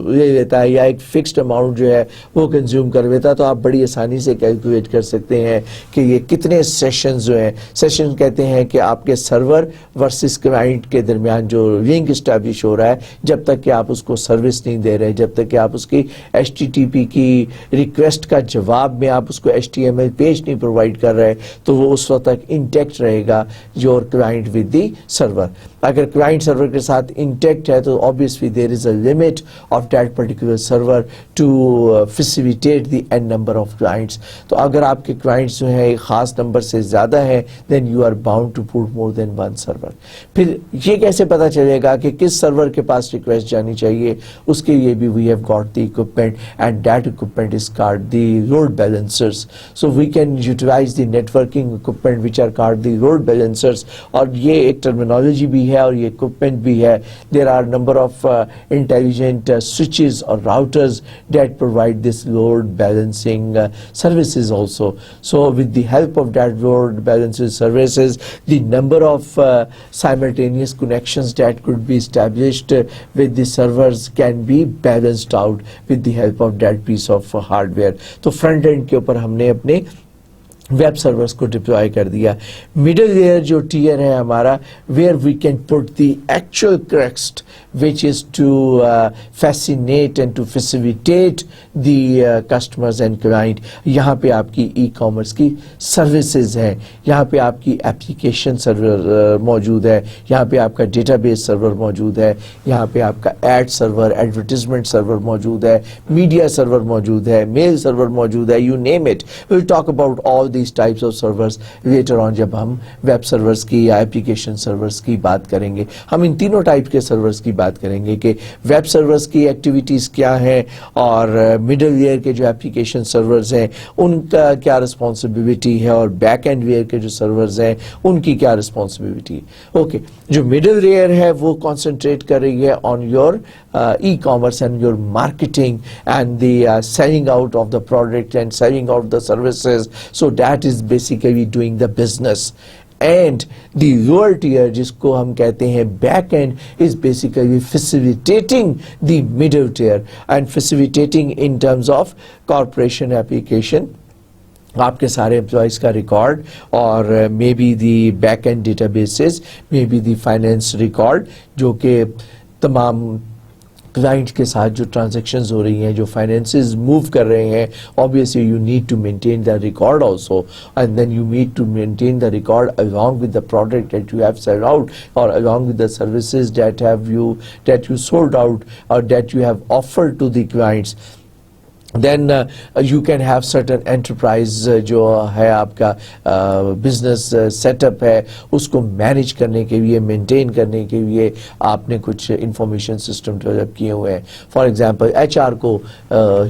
ले लेता है या एक फिक्स्ड अमाउंट जो है वो कंज्यूम कर लेता है, तो आप बड़ी आसानी से कैलकुलेट कर सकते हैं कि ये कितने सेशन जो है, सेशन कहते हैं कि आपके सर्वर वर्सेस क्लाइंट के दरमियान जो लिंक इस्टेब्लिश हो रहा है, जब तक कि आप उसको सर्विस नहीं दे रहे, जब तक कि आप उसकी HTTP की रिक्वेस्ट का जवाब में आप उसको HTML पेज नहीं प्रोवाइड कर रहे, तो वो उस वक्त तक इंटैक्ट रहेगा your client with the server. अगर क्लाइंट सर्वर के साथ इंटैक्ट है तो obviously there is a limit of that particular server to facilitate the n number of clients. तो अगर आपके क्लाइंट्स जो है एक खास नंबर से ज़्यादा है, then you are bound to put more than one server. फिर ये कैसे पता चलेगा कि किस सर्वर के पास रिक्वेस्ट जानी चाहिए? उसके लिए भी we have got the equipment and that equipment is called the load balancers. So we can utilise the networking equipment which are called the load balancers. और ये एक टर्मिनोलॉजी भी है और ये इक्विपमेंट भी है। There are number of intelligent switches और routers that provide this load balancing services also. So with the help of that load balancing services, the number of simultaneous connections that could be established with the servers can be balanced out with the help of that piece of hardware. तो front end के ऊपर हमने अपने web servers को deploy कर दिया। Middle layer जो tier है हमारा, where we can put the actual crux which is to fascinate and to facilitate the customers and client। यहाँ पे आपकी e-commerce की सर्विसेज हैं, यहाँ पे आपकी एप्लीकेशन सर्वर मौजूद है, यहाँ पे आपका डेटाबेस सर्वर मौजूद है, यहाँ पे आपका एड सर्वर, एडवर्टीजमेंट सर्वर मौजूद है, मीडिया सर्वर मौजूद है, मेल सर्वर मौजूद है, you name it. Will talk about all these types of servers later on, जब हम वेब सर्वर्स की या एप्लीकेशन सर्वर्स की बात करेंगे। हम इन तीनों टाइप के सर्वर्स की बात करेंगे कि वेब सर्वर्स की एक्टिविटीज़ क्या हैं और मिडिल लेयर के जो एप्लीकेशन सर्वर्स हैं उनका क्या रिस्पॉन्सिबिलिटी है और बैक एंड लेयर के जो सर्वर्स हैं उनकी क्या रिस्पॉन्सिबिलिटी है। ओके, जो मिडिल लेयर है वो कॉन्सेंट्रेट कर रही है on your e-commerce and your marketing and the selling out of the product and selling out the services. So that is basically doing the business. And the lower tier जिसको हम कहते हैं back end is basically facilitating the middle tier and facilitating in terms of corporation application, आपके सारे employees का record और may be the back and databases, may be the finance record, जो कि तमाम क्लाइंट के साथ जो ट्रांजैक्शंस हो रही हैं, जो फाइनेंसेस मूव कर रहे हैं, obviously you need to maintain the record also and then you need to maintain the record along with the product that you have sell out और along with the services that you sold out और that you have offered to the clients. then you can have certain enterprise जो है आपका business setup है उसको manage करने के लिए maintain करने के लिए आपने कुछ information system develop किए हुए हैं. For example HR को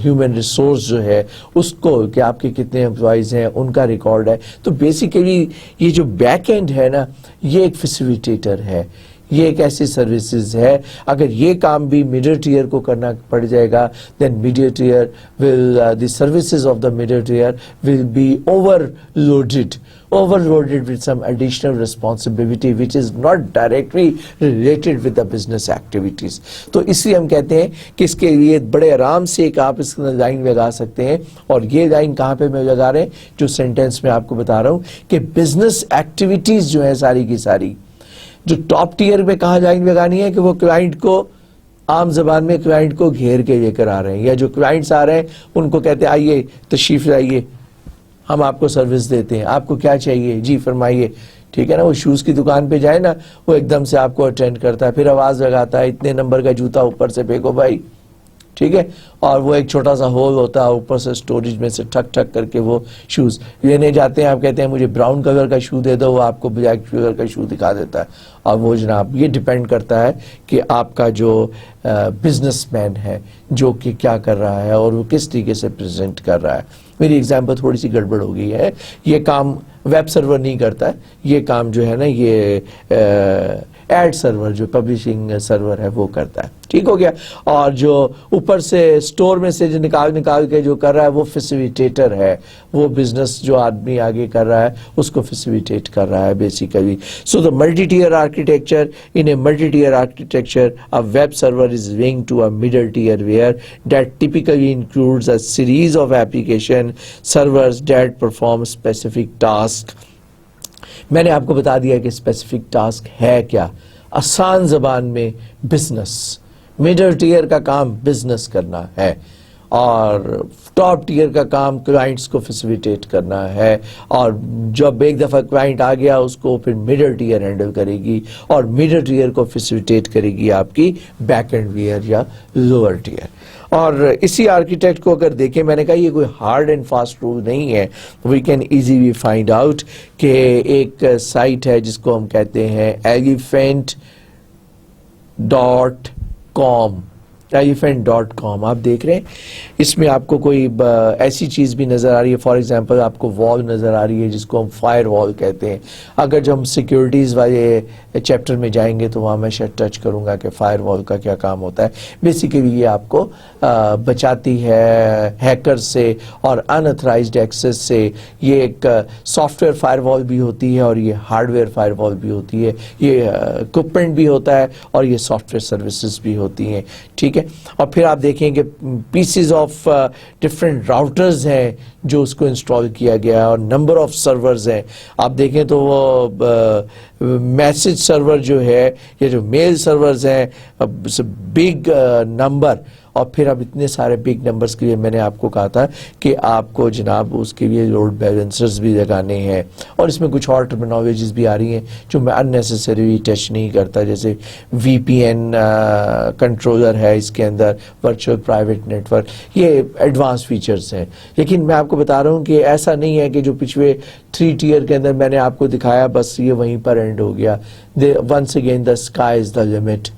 human resource जो है उसको कि आपके कितने employees हैं उनका record है. तो basically ये जो back end है ना ये एक facilitator है, ये एक ऐसी सर्विसेज है. अगर ये काम भी मिडिल टीयर को करना पड़ जाएगा then middle tier will the services of the middle tier will be overloaded with some additional responsibility which is not directly related with the business activities. तो इसलिए हम कहते हैं कि इसके लिए बड़े आराम से एक आप इसका लाइन लगा सकते हैं. और ये लाइन कहाँ पे मैं लगा रहे हैं जो सेंटेंस में आपको बता रहा हूँ कि बिजनेस एक्टिविटीज जो है सारी की सारी जो टॉप टीयर पे कहाँ लाइन लगानी है कि वो क्लाइंट को आम जबान में क्लाइंट को घेर के लेकर आ रहे हैं या जो क्लाइंट्स आ रहे हैं उनको कहते हैं आइए तशरीफ लाइए हम आपको सर्विस देते हैं, आपको क्या चाहिए जी फरमाइए. ठीक है ना. वो शूज की दुकान पे जाए ना वो एकदम से आपको अटेंड करता है, फिर आवाज लगाता है इतने नंबर का जूता ऊपर से फेंको भाई. ठीक है. और वो एक छोटा सा होल होता है ऊपर से स्टोरेज में से ठक ठक करके वो शूज लेने जाते हैं. आप कहते हैं मुझे ब्राउन कलर का शू दे दो, वो आपको ब्लैक कलर का शू दिखा देता है. और वो जनाब ये डिपेंड करता है कि आपका जो बिजनेसमैन है जो कि क्या कर रहा है और वो किस तरीके से प्रेजेंट कर रहा है. मेरी एग्जांपल थोड़ी सी गड़बड़ हो गई है. ये काम वेब सर्वर नहीं करता है, ये काम जो है ना ये एड सर्वर जो पब्लिशिंग सर्वर है वो करता है. ठीक हो गया. और जो ऊपर से स्टोर में से जो निकाल के जो कर रहा है वो फैसिलिटेटर है, वो बिजनेस जो आदमी आगे कर रहा है उसको फैसिलिटेट कर रहा है basically. So the multi tier architecture, in a multi tier architecture a web server is linked to a middle tier where that typically includes a series of application servers that perform specific task. मैंने आपको बता दिया कि specific task है क्या. आसान जबान में बिजनेस, मिडिल टीयर का काम बिजनेस करना है और टॉप टीयर का काम क्लाइंट्स को फैसिलिटेट करना है. और जब एक दफ़ा क्लाइंट आ गया उसको फिर मिडिल टीयर हैंडल करेगी और मिडिल टीयर को फैसिलिटेट करेगी आपकी बैक एंड टीयर या लोअर टीयर. और इसी आर्किटेक्ट को अगर देखें, मैंने कहा ये कोई हार्ड एंड फास्ट रूल नहीं है. We can easily find out कि एक साइट है जिसको हम कहते हैं elephant.com. आप देख रहे हैं इसमें आपको कोई ऐसी चीज़ भी नज़र आ रही है. फॉर एग्जांपल आपको वॉल नज़र आ रही है जिसको हम फायर वॉल कहते हैं. अगर जब हम सिक्योरिटीज़ वाले चैप्टर में जाएंगे तो वहाँ मैं शायद टच करूँगा कि फायर वॉल का क्या काम होता है. बेसिकली ये आपको बचाती है हैकर से और अनऑथराइज्ड एक्सेस से. ये एक सॉफ्टवेयर फायर वॉल भी होती है और ये हार्डवेयर फायर वॉल भी होती है. ये इक्विपमेंट भी होता है और ये सॉफ्टवेयर सर्विसेज भी होती हैं. ठीक है. और फिर आप देखेंगे पीसेस ऑफ डिफरेंट राउटर्स हैं जो उसको इंस्टॉल किया गया है और नंबर ऑफ सर्वर्स हैं. आप देखें तो वो मैसेज सर्वर जो है या जो मेल सर्वर्स हैं बिग नंबर. और फिर अब इतने सारे बिग नंबर्स के लिए मैंने आपको कहा था कि आपको जनाब उसके लिए लोड बैलेंसर्स भी लगाने हैं. और इसमें कुछ और टर्मिनोलॉजीज भी आ रही हैं जो मैं अननेसेसरी टच नहीं करता, जैसे VPN कंट्रोलर है इसके अंदर, वर्चुअल प्राइवेट नेटवर्क, ये एडवांस फीचर्स हैं. लेकिन मैं आपको बता रहा हूँ कि ऐसा नहीं है कि जो पिछले 3 टियर के अंदर मैंने आपको दिखाया बस ये वहीं पर एंड हो गया. Once again the sky is the limit.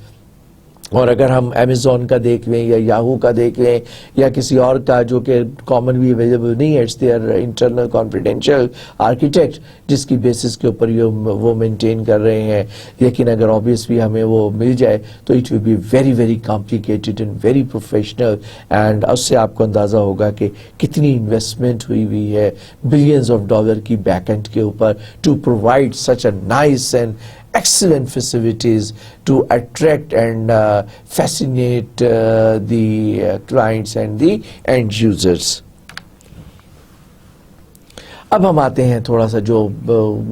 और अगर हम अमेज़ॉन का देख लें या याहू का देख लें या किसी और का जो कि कॉमनली अवेलेबल नहीं है, it's their internal confidential architect जिसकी बेसिस के ऊपर ये वो मेंटेन कर रहे हैं. लेकिन अगर ऑब्वियसली हमें वो मिल जाए तो it will be very very complicated and very professional. And उससे आपको अंदाज़ा होगा कि कितनी इन्वेस्टमेंट हुई है बिलियंस ऑफ डॉलर की बैक एंड के ऊपर to provide such a nice and excellent facilities to attract and fascinate the clients and the end users. अब हम आते हैं थोड़ा सा जो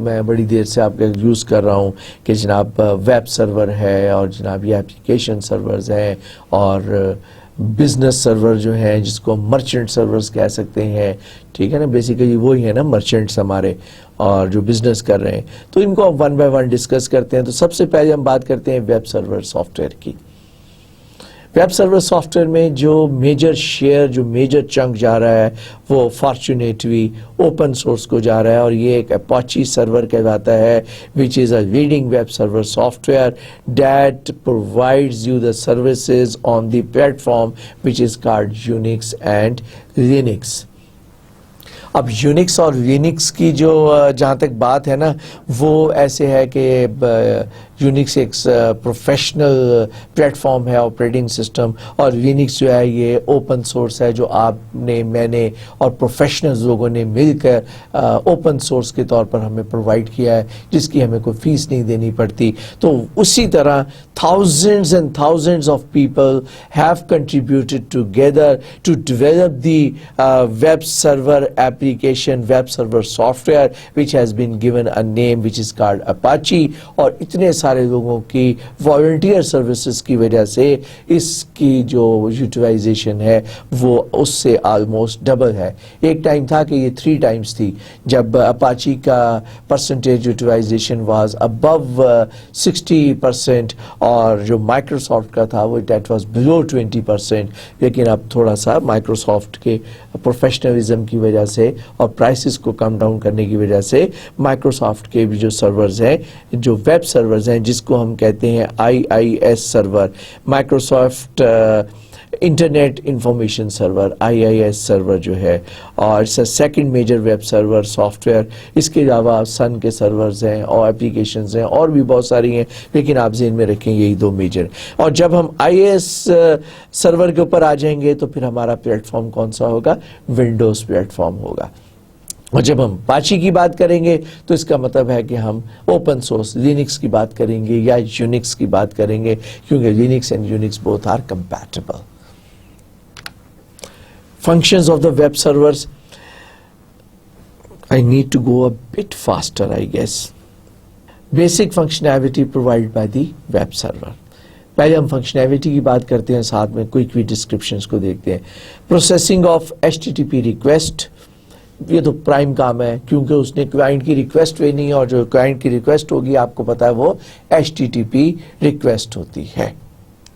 मैं बड़ी देर से आपके यूज़ कर रहा हूँ कि जनाब वेब सर्वर है और जनाब ये एप्लीकेशन सर्वर्स हैं और बिजनेस सर्वर जो है जिसको मर्चेंट सर्वर्स कह सकते हैं. ठीक है ना. बेसिकली वही है ना मर्चेंट्स हमारे और जो बिजनेस कर रहे हैं. तो इनको हम वन बाय वन डिस्कस करते हैं. तो सबसे पहले हम बात करते हैं वेब सर्वर सॉफ्टवेयर की. वेब सर्वर सॉफ्टवेयर में जो मेजर शेयर, जो मेजर चंक जा रहा है वो फॉर्चुनेटली ओपन सोर्स को जा रहा है, और ये एक अपाची सर्वर कहलाता है, which is a leading web server software that provides you the services on the platform which is called Unix and Linux. अब यूनिक्स और लिनक्स की जो जहाँ तक बात है ना, वो ऐसे है कि यूनिक्स एक प्रोफेशनल प्लेटफॉर्म है, ऑपरेटिंग सिस्टम, और लिनक्स जो है ये ओपन सोर्स है, जो आपने, मैंने और प्रोफेशनल्स लोगों ने मिलकर ओपन सोर्स के तौर पर हमें प्रोवाइड किया है, जिसकी हमें कोई फीस नहीं देनी पड़ती। तो उसी तरह thousands and thousands of people have contributed together to develop the web server application, web server software, which has been given a name which is called Apache, और इतने सारे लोगों की volunteer services की वजह से इसकी जो यूटिलाइजेशन है वो उससे ऑलमोस्ट डबल है। एक टाइम था कि ये 3 times थी, जब Apache का परसेंटेज यूटिलाइजेशन वाज अबव 60%, और जो माइक्रोसॉफ्ट का था वो डेट वाज बिलो 20%। लेकिन अब थोड़ा सा माइक्रोसॉफ्ट के प्रोफेशनलिज्म की वजह से और प्राइसेस को कम डाउन करने की वजह से माइक्रोसॉफ्ट के भी जो सर्वर्स हैं, जो वेब सर्वर्स हैं, जिसको हम कहते हैं IIS server, Microsoft internet information server, IIS server जो है, और it's a second major web server software. इसके अलावा सन के सर्वर्स हैं और एप्लीकेशंस हैं और भी बहुत सारी हैं, लेकिन आप ज़हन में रखें यही 2 मेजर। और जब हम IIS सर्वर के ऊपर आ जाएंगे तो फिर हमारा प्लेटफॉर्म कौन सा होगा? विंडोज़ प्लेटफॉर्म होगा। और जब हम अपाची की बात करेंगे तो इसका मतलब है कि हम ओपन सोर्स लिनक्स की बात करेंगे या यूनिक्स की बात करेंगे, क्योंकि Linux and Unix both are compatible. Functions of the web servers. I need to go a bit faster, I guess. Basic functionality provided by the web server. पहले हम फंक्शनैलिटी की बात करते हैं, साथ में क्विक डिस्क्रिप्शंस को देखते हैं। प्रोसेसिंग ऑफ HTTP रिक्वेस्ट, ये तो प्राइम काम है, क्योंकि उसने क्लाइंट की रिक्वेस्ट लेनी है, और जो क्लाइंट की रिक्वेस्ट होगी आपको पता है वो HTTP रिक्वेस्ट होती है।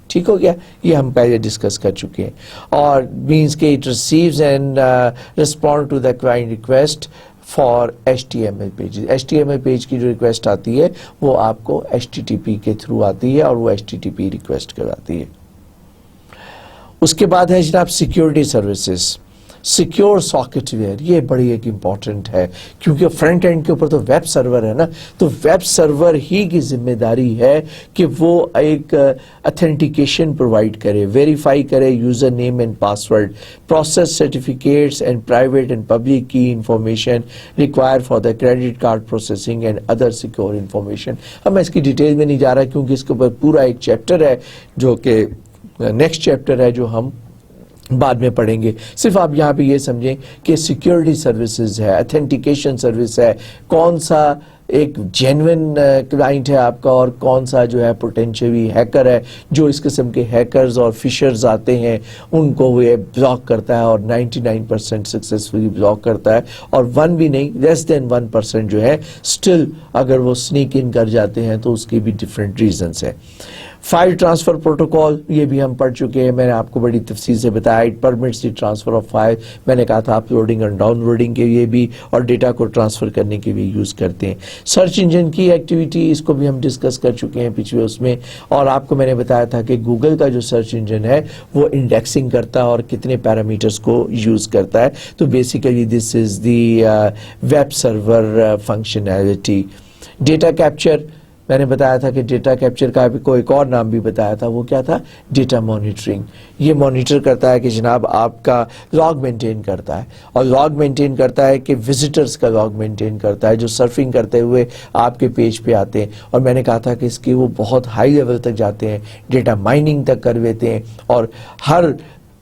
ठीक हो गया, ये हम पहले डिस्कस कर चुके हैं। और मीन्स के it receives and respond to the client request for HTML pages. HTML page की जो रिक्वेस्ट आती है वो आपको HTTP के थ्रू आती है, और वो HTTP रिक्वेस्ट करवाती है। उसके बाद है जनाब सिक्योरिटी सर्विसेज, सिक्योर सॉकेटवेयर, ये बड़ी एक इम्पॉर्टेंट है, क्योंकि फ्रंट एंड के ऊपर तो वेब सर्वर है ना, तो वेब सर्वर ही की जिम्मेदारी है कि वो एक ऑथेंटिकेशन प्रोवाइड करे, वेरीफाई करे user name and password, process certificates and private and public key information require for the credit card processing and other secure information. अब मैं इसकी डिटेल में नहीं जा रहा, क्योंकि इसके ऊपर पूरा एक चैप्टर है जो कि नेक्स्ट चैप्टर है, जो हम बाद में पढ़ेंगे। सिर्फ आप यहाँ पे ये समझें कि सिक्योरिटी सर्विसेज है, ऑथेंटिकेशन सर्विस है, कौन सा एक जेन्युइन क्लाइंट है आपका और कौन सा जो है पोटेंशियली हैकर है, जो इस किस्म के हैकर्स और फिशर्स आते हैं उनको वो ब्लॉक करता है, और 99% सक्सेसफुली ब्लॉक करता है, और 1 भी नहीं, लेस देन 1% जो है स्टिल अगर वो स्नीक इन कर जाते हैं तो उसकी भी डिफरेंट रीजंस है। फाइल ट्रांसफर प्रोटोकॉल, ये भी हम पढ़ चुके हैं, मैंने आपको बड़ी तफसील से बताया। It permits the transfer of file, मैंने कहा था अपलोडिंग और डाउनलोडिंग के लिए भी, और डेटा को ट्रांसफर करने के लिए यूज़ करते हैं। सर्च इंजन की एक्टिविटी, इसको भी हम डिस्कस कर चुके हैं पिछले उसमें, और आपको मैंने बताया था कि गूगल का जो सर्च इंजन है वो इंडेक्सिंग करता है और कितने पैरामीटर्स को यूज़ करता है। तो basically this is the web server functionality. Data capture, मैंने बताया था कि डेटा कैप्चर का भी कोई एक और नाम भी बताया था, वो क्या था? Data monitoring. ये मॉनिटर करता है कि जनाब आपका लॉग मेंटेन करता है, और लॉग मेंटेन करता है कि विजिटर्स का लॉग मेंटेन करता है जो सर्फिंग करते हुए आपके पेज पे आते हैं। और मैंने कहा था कि इसके वो बहुत हाई लेवल तक जाते हैं, डेटा माइनिंग तक कर लेते हैं, और हर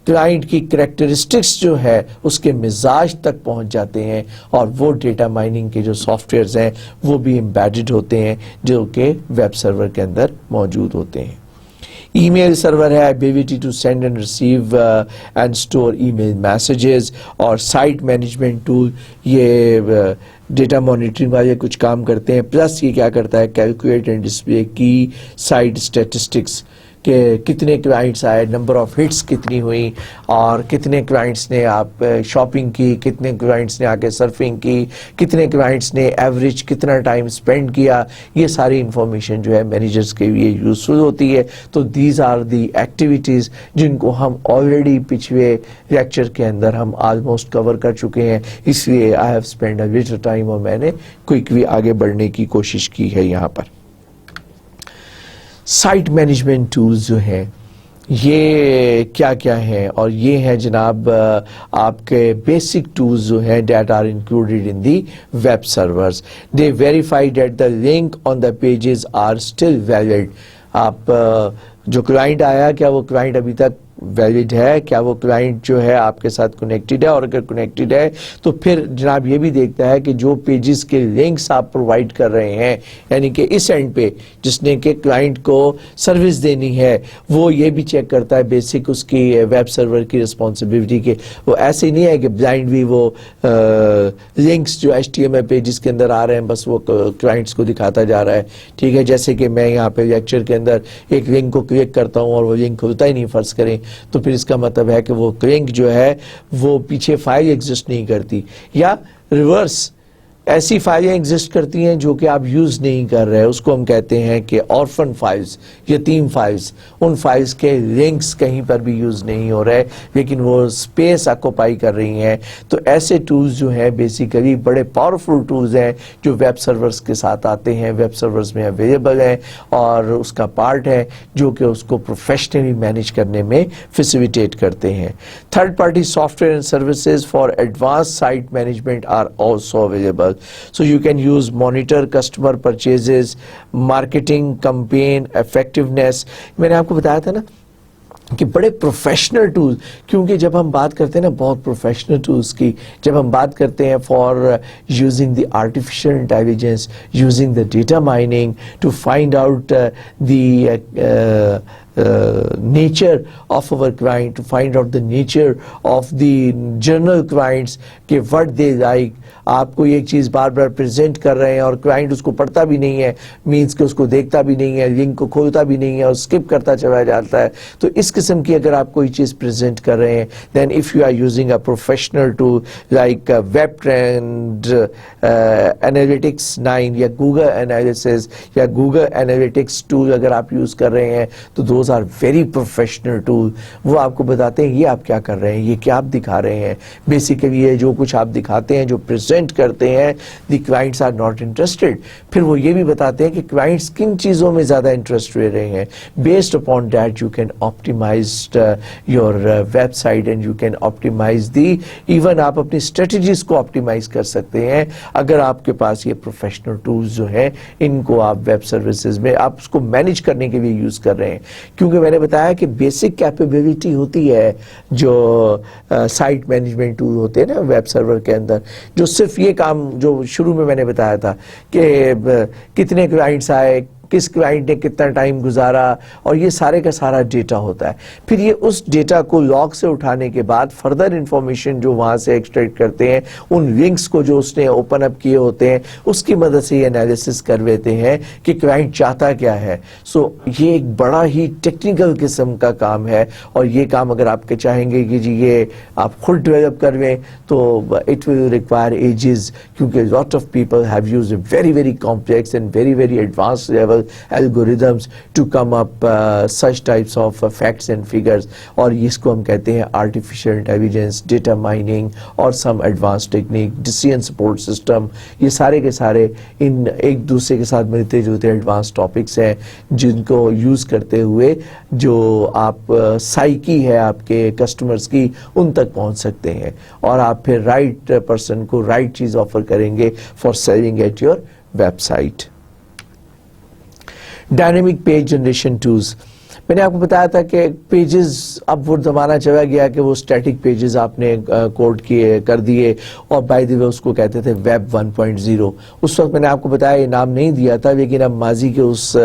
क्लाइंट की करैक्टरिस्टिक्स जो है उसके मिजाज तक पहुंच जाते हैं, और वो डेटा माइनिंग के जो सॉफ्टवेयर्स हैं वो भी एम्बेडेड होते हैं जो कि वेब सर्वर के अंदर मौजूद होते हैं। ईमेल सर्वर है, ability to send and receive and store email messages, और साइट मैनेजमेंट टूल, ये डेटा मॉनिटरिंग वाले कुछ काम करते हैं। प्लस ये क्या करता है? कैलकुलेट एंड डिस्प्ले की साइट स्टैटिस्टिक्स, کہ کتنے کلائنٹس آئے, نمبر آف ہٹس کتنی ہوئی, اور کتنے کلائنٹس نے آپ شاپنگ کی, کتنے کلائنٹس نے آ کے سرفنگ کی, کتنے کلائنٹس نے ایوریج کتنا ٹائم اسپینڈ کیا. یہ ساری انفارمیشن جو ہے مینیجرس کے لیے یوزفل ہوتی ہے. تو دیز آر دی ایکٹیویٹیز جن کو ہم آلریڈی پچھلے لیکچر کے اندر ہم آلموسٹ کور کر چکے ہیں, اس لیے I have spend a little time, اور میں نے کوئکلی آگے بڑھنے کی کوشش کی ہے. یہاں پر سائٹ مینجمنٹ ٹولز جو ہیں یہ کیا کیا ہیں, اور یہ ہیں جناب آپ کے بیسک ٹولز جو ہیں that are included in the web servers. They verify that the link on the pages are still valid. آپ جو کلائنٹ آیا کیا وہ کلائنٹ ابھی تک ویلڈ ہے, کیا وہ کلائنٹ جو ہے آپ کے ساتھ کنیکٹڈ ہے, اور اگر کنیکٹڈ ہے تو پھر جناب یہ بھی دیکھتا ہے کہ جو پیجز کے لنکس آپ پرووائڈ کر رہے ہیں, یعنی کہ اس اینڈ پہ جس نے کہ کلائنٹ کو سروس دینی ہے, وہ یہ بھی چیک کرتا ہے بیسک اس کی ویب سرور کی رسپانسبلٹی کے. وہ ایسے نہیں ہے کہ بلائنڈلی وہ لنکس جو HTML پیجز کے اندر آ رہے ہیں بس وہ کلائنٹس کو دکھاتا جا رہا ہے. ٹھیک ہے, جیسے کہ میں یہاں پہ لیکچر کے اندر ایک لنک کو کلک کرتا ہوں اور وہ لنک کھلتا ہی نہیں فرض کریں, تو پھر اس کا مطلب ہے کہ وہ لنک جو ہے وہ پیچھے فائل ایگزسٹ نہیں کرتی, یا ریورس ایسی فائلیں ایگزسٹ کرتی ہیں جو کہ آپ یوز نہیں کر رہے. اس کو ہم کہتے ہیں کہ آرفن فائلز, یتیم فائلز. ان فائلز کے لنکس کہیں پر بھی یوز نہیں ہو رہے لیکن وہ اسپیس آکوپائی کر رہی ہیں. تو ایسے ٹولز جو ہیں بیسیکلی بڑے پاورفل ٹولز ہیں جو ویب سرورز کے ساتھ آتے ہیں, ویب سرورز میں اویلیبل ہیں, اور اس کا پارٹ ہے جو کہ اس کو پروفیشنلی مینیج کرنے میں فیسیلیٹیٹ کرتے ہیں. Third party software and services for advance site management are also available. So you can use monitor customer purchases, marketing campaign effectiveness. میں نے آپ کو بتایا تھا نا کہ بڑے پروفیشنل ٹول, کیونکہ جب ہم بات کرتے ہیں نا بہت پروفیشنل ٹولز کی, جب ہم بات کرتے ہیں for using the artificial intelligence, using the data mining to find out the nature of our client, to find out the nature of the general clients, کہ what they like. آپ کو ایک چیز بار بار پریزنٹ کر رہے ہیں اور کلائنٹ اس کو پڑھتا بھی نہیں ہے, مینس کہ اس کو دیکھتا بھی نہیں ہے, لنک کو کھولتا بھی نہیں ہے اور اسکپ کرتا چلا جاتا ہے. تو اس قسم کی اگر آپ کوئی چیز پریزنٹ کر رہے ہیں, then if you are using a professional tool like web trend analytics 9 یا گوگل انالیسز یا گوگل انالیٹکس ٹول اگر آپ یوز کر رہے ہیں, تو those are very professional tool. وہ آپ کو بتاتے ہیں یہ آپ کیا کر رہے ہیں, یہ کیا آپ دکھا رہے ہیں. بیسیکلی یہ جو کچھ آپ دکھاتے ہیں, جو کرتے ہیں, دی کلائنٹس آر ناٹ انٹرسٹڈ. پھر وہ یہ بھی بتاتے ہیں کہ کلائنٹس کن چیزوں میں زیادہ انٹرسٹ لے رہے ہیں. Based upon that you can optimise your website and you can optimise the, even آپ اپنی اسٹریٹجیز کو آپٹیمائز کر سکتے ہیں اگر آپ کے پاس یہ پروفیشنل ٹولز جو ہیں ان کو آپ ویب سروسز میں آپ اس کو مینیج کرنے کے لیے یوز کر رہے ہیں. کیونکہ میں نے بتایا کہ بیسک کیپیبلٹی ہوتی ہے جو سائٹ مینجمنٹ ٹول ہوتے ہیں نا ویب سرور کے اندر, جو صرف یہ کام جو شروع میں نے بتایا تھا کہ کتنے کلائنٹس آئے, کس کلائنٹ نے کتنا ٹائم گزارا, اور یہ سارے کا سارا ڈیٹا ہوتا ہے. پھر یہ اس ڈیٹا کو لاگ سے اٹھانے کے بعد فردر انفارمیشن جو وہاں سے ایکسٹریکٹ کرتے ہیں, ان لنکس کو جو اس نے اوپن اپ کیے ہوتے ہیں اس کی مدد سے یہ انالیسس کر لیتے ہیں کہ کلائنٹ چاہتا کیا ہے. سو یہ ایک بڑا ہی ٹیکنیکل قسم کا کام ہے, اور یہ کام اگر آپ کے چاہیں گے کہ جی یہ آپ خود ڈیولپ کر لیں تو اٹ ول ریکوائر ایجز, کیونکہ lot of people have used very very complex and very very advance level algorithms to come up such types of facts and figures. اور اس کو ہم کہتے ہیں artificial intelligence, data mining اور some advanced technique, decision support system. یہ سارے کے سارے ان ایک دوسرے کے ساتھ ملتے جلتے ایڈوانس ٹاپکس ہیں جن کو یوز کرتے ہوئے جو آپ سائیکی ہے آپ کے کسٹمرز کی ان تک پہنچ سکتے ہیں, اور آپ پھر رائٹ پرسن کو رائٹ چیز آفر کریں گے for selling at your website. Dynamic page generation tools, میں نے آپ کو بتایا تھا کہ پیجز اب وہ زمانہ چلا گیا کہ وہ اسٹیٹک پیجز آپ نے کوڈ کیے کر دیے, اور بائی دی وے اس کو کہتے تھے ویب 1.0. اس وقت میں نے آپ کو بتایا یہ نام نہیں دیا تھا, لیکن اب ماضی کے اس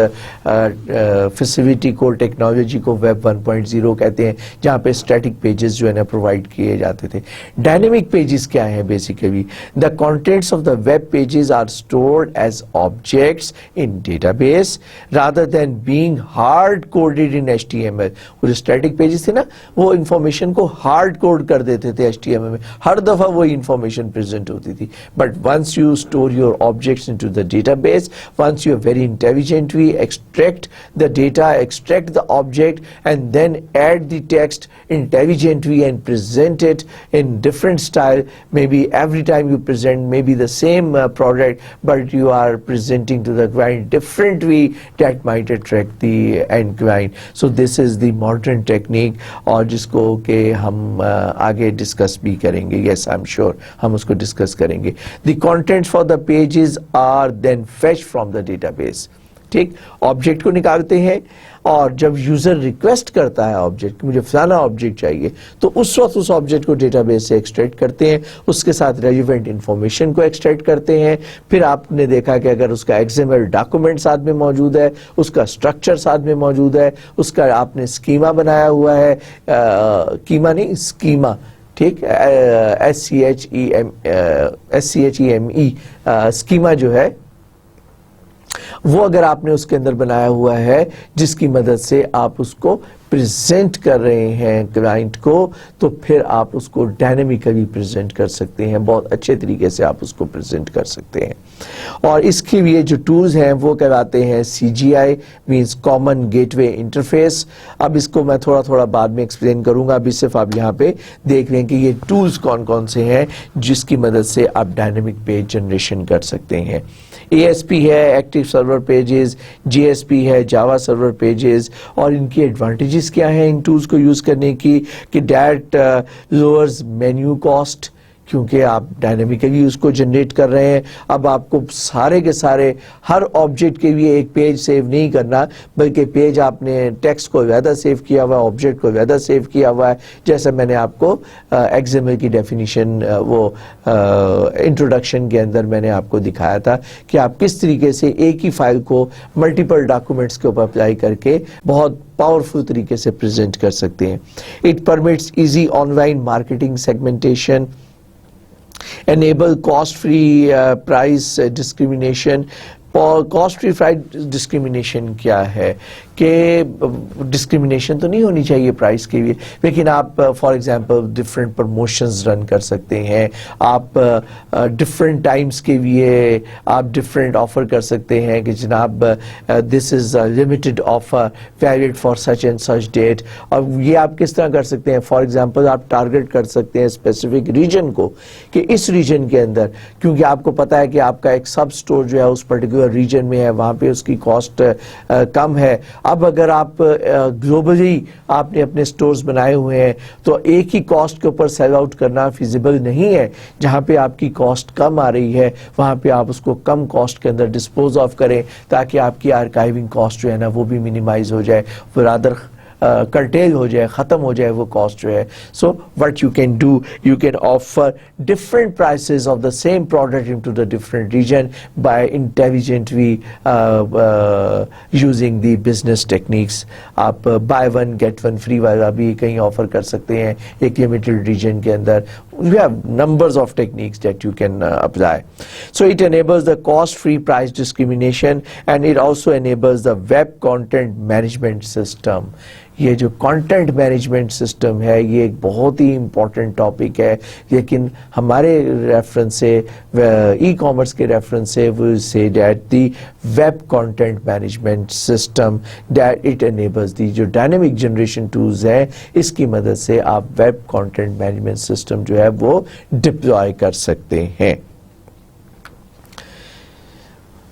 فیسیلیٹی کو, ٹیکنالوجی کو ویب 1.0 کہتے ہیں, جہاں پہ اسٹیٹک پیجز جو ہے نا پرووائڈ کیے جاتے تھے. ڈائنامک پیجز کیا ہیں basically? The contents of the web pages are stored as objects in database rather than being hard coded encoded in HTML. वो जो static pages थे ना, वो information को hard code कर देते थे HTML में, हर दफा वो information present होती थी. But once you store your objects into the database, once you very intelligently extract the data, extract the object, and then add the text intelligently and present it in different style. Maybe every time you present maybe the same product, but you are presenting to the client differently, that might attract the end client. So this is the modern technique, और जिसको कि हम आगे discuss भी करेंगे. Yes, I'm sure हम उसको discuss करेंगे. The contents for the pages are then fetched from the database. ठीक, ऑब्जेक्ट को निकालते हैं, और जब यूजर रिक्वेस्ट करता है ऑब्जेक्ट, मुझे फलाना ऑब्जेक्ट चाहिए, तो उस वक्त उस ऑब्जेक्ट को डेटाबेस से एक्सट्रैक्ट करते हैं, उसके साथ रेलिवेंट इंफॉर्मेशन को एक्सट्रैक्ट करते हैं. फिर आपने देखा कि अगर उसका एक्सएमएल डॉक्यूमेंट साथ में मौजूद है, उसका स्ट्रक्चर साथ में मौजूद है, उसका आपने स्कीमा बनाया हुआ है, कीमा नहीं स्कीमा, ठीक, SCHEME स्कीमा जो है वो अगर आपने उसके अंदर बनाया हुआ है, जिसकी मदद से आप उसको प्रेजेंट कर रहे हैं क्लाइंट को, तो फिर आप उसको डायनेमिकली प्रेजेंट कर सकते हैं, बहुत अच्छे तरीके से आप उसको प्रेजेंट कर सकते हैं. और इसके लिए जो टूल्स हैं वो कहलाते हैं CGI, means common gateway interface. अब इसको मैं थोड़ा थोड़ा बाद में एक्सप्लेन करूंगा, अभी सिर्फ आप यहाँ पे देख लें कि ये टूल्स कौन कौन से हैं जिसकी मदद से आप डायनेमिक पेज जनरेशन कर सकते हैं. ASP है, एक्टिव सर्वर पेजेस, JSP है, जावा सर्वर पेजेस. और इनकी एडवांटेजेस क्या हैं इन टूल्स को यूज करने की, कि डैट लोअर्स मेन्यू कॉस्ट, क्योंकि आप डायनेमिकली उसको जनरेट कर रहे हैं. अब आपको सारे के सारे हर ऑब्जेक्ट के लिए एक पेज सेव नहीं करना, बल्कि पेज आपने टेक्स्ट को ज़्यादा सेव किया हुआ है, ऑब्जेक्ट को ज़्यादा सेव किया हुआ है. जैसा मैंने आपको XML की डेफिनेशन वो इंट्रोडक्शन के अंदर मैंने आपको दिखाया था कि आप किस तरीके से एक ही फाइल को मल्टीपल डॉक्यूमेंट्स के ऊपर अप्लाई करके बहुत पावरफुल तरीके से प्रेजेंट कर सकते हैं. It permits easy online marketing segmentation, enable cost-free price discrimination. Cost free price discrimination क्या है कि डिस्क्रिमिनेशन तो नहीं होनी चाहिए प्राइस के लिए, लेकिन आप for example different promotions run कर सकते हैं, आप डिफरेंट टाइम्स के लिए आप डिफरेंट ऑफर कर सकते हैं कि जनाब this is limited offer valid for such and such date. और ये आप किस तरह कर सकते हैं, फॉर एग्जांपल आप टारगेट कर सकते हैं स्पेसिफिक रीजन को, कि इस रीजन के अंदर, क्योंकि आपको पता है कि आपका एक सब स्टोर जो है उस पर्टिकुलर रीजन में है, वहां पे उसकी कॉस्ट कम है. अब अगर आप ग्लोबली आपने अपने स्टोर्स बनाए हुए हैं, तो एक ही कॉस्ट के ऊपर सेल आउट करना फिजिबल नहीं है. जहां पे आपकी कॉस्ट कम आ रही है वहां पे आप उसको कम कॉस्ट के अंदर डिस्पोज ऑफ करें, ताकि आपकी आर्काइविंग कॉस्ट जो है ना वो भी मिनिमाइज हो जाए, रादर curtail हो जाए, ख़त्म हो जाए वो कॉस्ट जो है. सो what you can do, you can offer different prices of the same product into the different region by intelligently using the business techniques. आप buy one get one free वाला भी कहीं ऑफर कर सकते हैं एक लिमिटेड रीजन के अंदर. You have numbers of techniques that you can apply. So it enables the cost-free price discrimination, and it also enables the web content management system. ये जो कंटेंट मैनेजमेंट सिस्टम है ये एक बहुत ही इम्पोर्टेंट टॉपिक है, लेकिन हमारे रेफरेंस से ई कॉमर्स के रेफरेंस से वो से that the web content management system that it enables the जो डायनेमिक जनरेशन टूल्स हैं, इसकी मदद से आप वेब कंटेंट मैनेजमेंट सिस्टम जो है वो डिप्लॉय कर सकते हैं.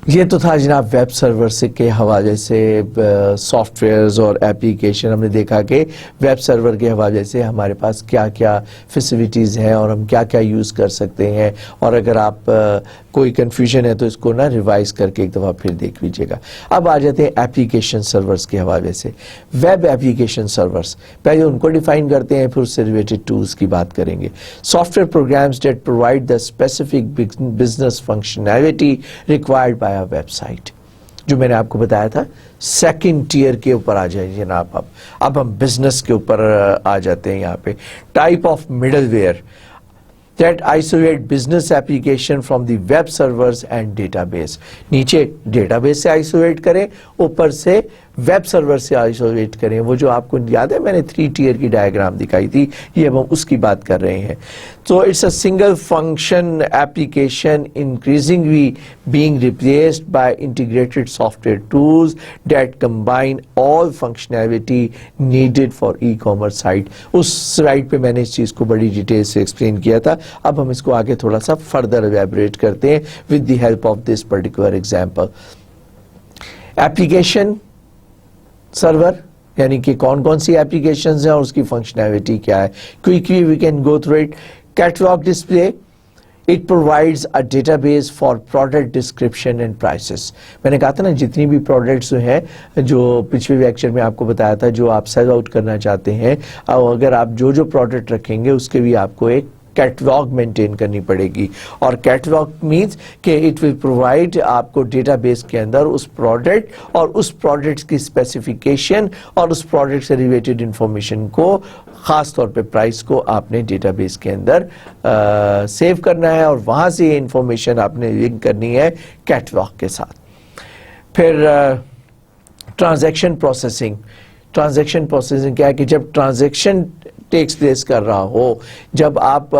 ये तो था जनाब वेब सर्वर से के हवाले से सॉफ्टवेयर्स और एप्लीकेशन. हमने देखा कि वेब सर्वर के हवाले से हमारे पास क्या क्या फैसिलिटीज़ हैं और हम क्या क्या यूज़ कर सकते हैं, और अगर आप कोई कन्फ्यूजन है तो इसको ना रिवाइज करके एक दफ़ा फिर देख लीजिएगा. अब आ जाते हैं एप्लीकेशन सर्वर्स के हवाले से. वेब एप्लीकेशन सर्वर्स पहले उनको डिफाइन करते हैं, फिर उससे रिलेटेड टूल्स की बात करेंगे. Software programmes that provide the specific business functionality required by website, जो मैंने आपको बताया था सेकंड टियर के ऊपर आ जाए जनाब. अब हम बिजनेस के ऊपर आ जाते हैं. यहाँ पे type of middleware that isolate business application from the web servers and database. नीचे database से isolate करें, ऊपर से वेब सर्वर से आइसोलेट करें। वो जो आपको याद है मैंने 3 टियर की डायग्राम दिखाई थी, ये अब हम उसकी बात कर रहे हैं। तो it's a single function application increasingly being replaced by integrated software tools that combine all functionality needed for e commerce site. उस स्लाइड पे मैंने इस चीज़ को बड़ी डिटेल से एक्सप्लेन किया था। अब हम इसको आगे थोड़ा सा फर्दर एलैबोरेट करते हैं with the help of this particular example. Application server यानी कि कौन कौन सी एप्लीकेशंस हैं और उसकी फंक्शनैलिटी क्या है। Quickly we can go through it. Catalogue display, it provides a database for product description and prices. मैंने कहा था ना जितनी भी प्रोडक्ट्स हैं, जो पिछले लेक्चर में आपको बताया था, जो आप सेल आउट करना चाहते हैं, और अगर आप जो जो प्रोडक्ट रखेंगे उसके भी आपको एक कैटलॉग मेंटेन करनी पड़ेगी। और कैटलॉग मीन्स कि इट विल प्रोवाइड आपको डेटाबेस के अंदर उस प्रोडक्ट और उस प्रोडक्ट की स्पेसिफिकेशन और उस प्रोडक्ट से रिलेटेड इंफॉर्मेशन को, खास तौर पे प्राइस को, आपने डेटाबेस के अंदर सेव करना है और वहां से ये इंफॉर्मेशन आपने लिंक करनी है कैटलॉग के साथ। फिर ट्रांजैक्शन प्रोसेसिंग। ट्रांजैक्शन प्रोसेसिंग क्या है कि जब ट्रांजैक्शन टेक्स प्लेस कर रहा हो, जब आप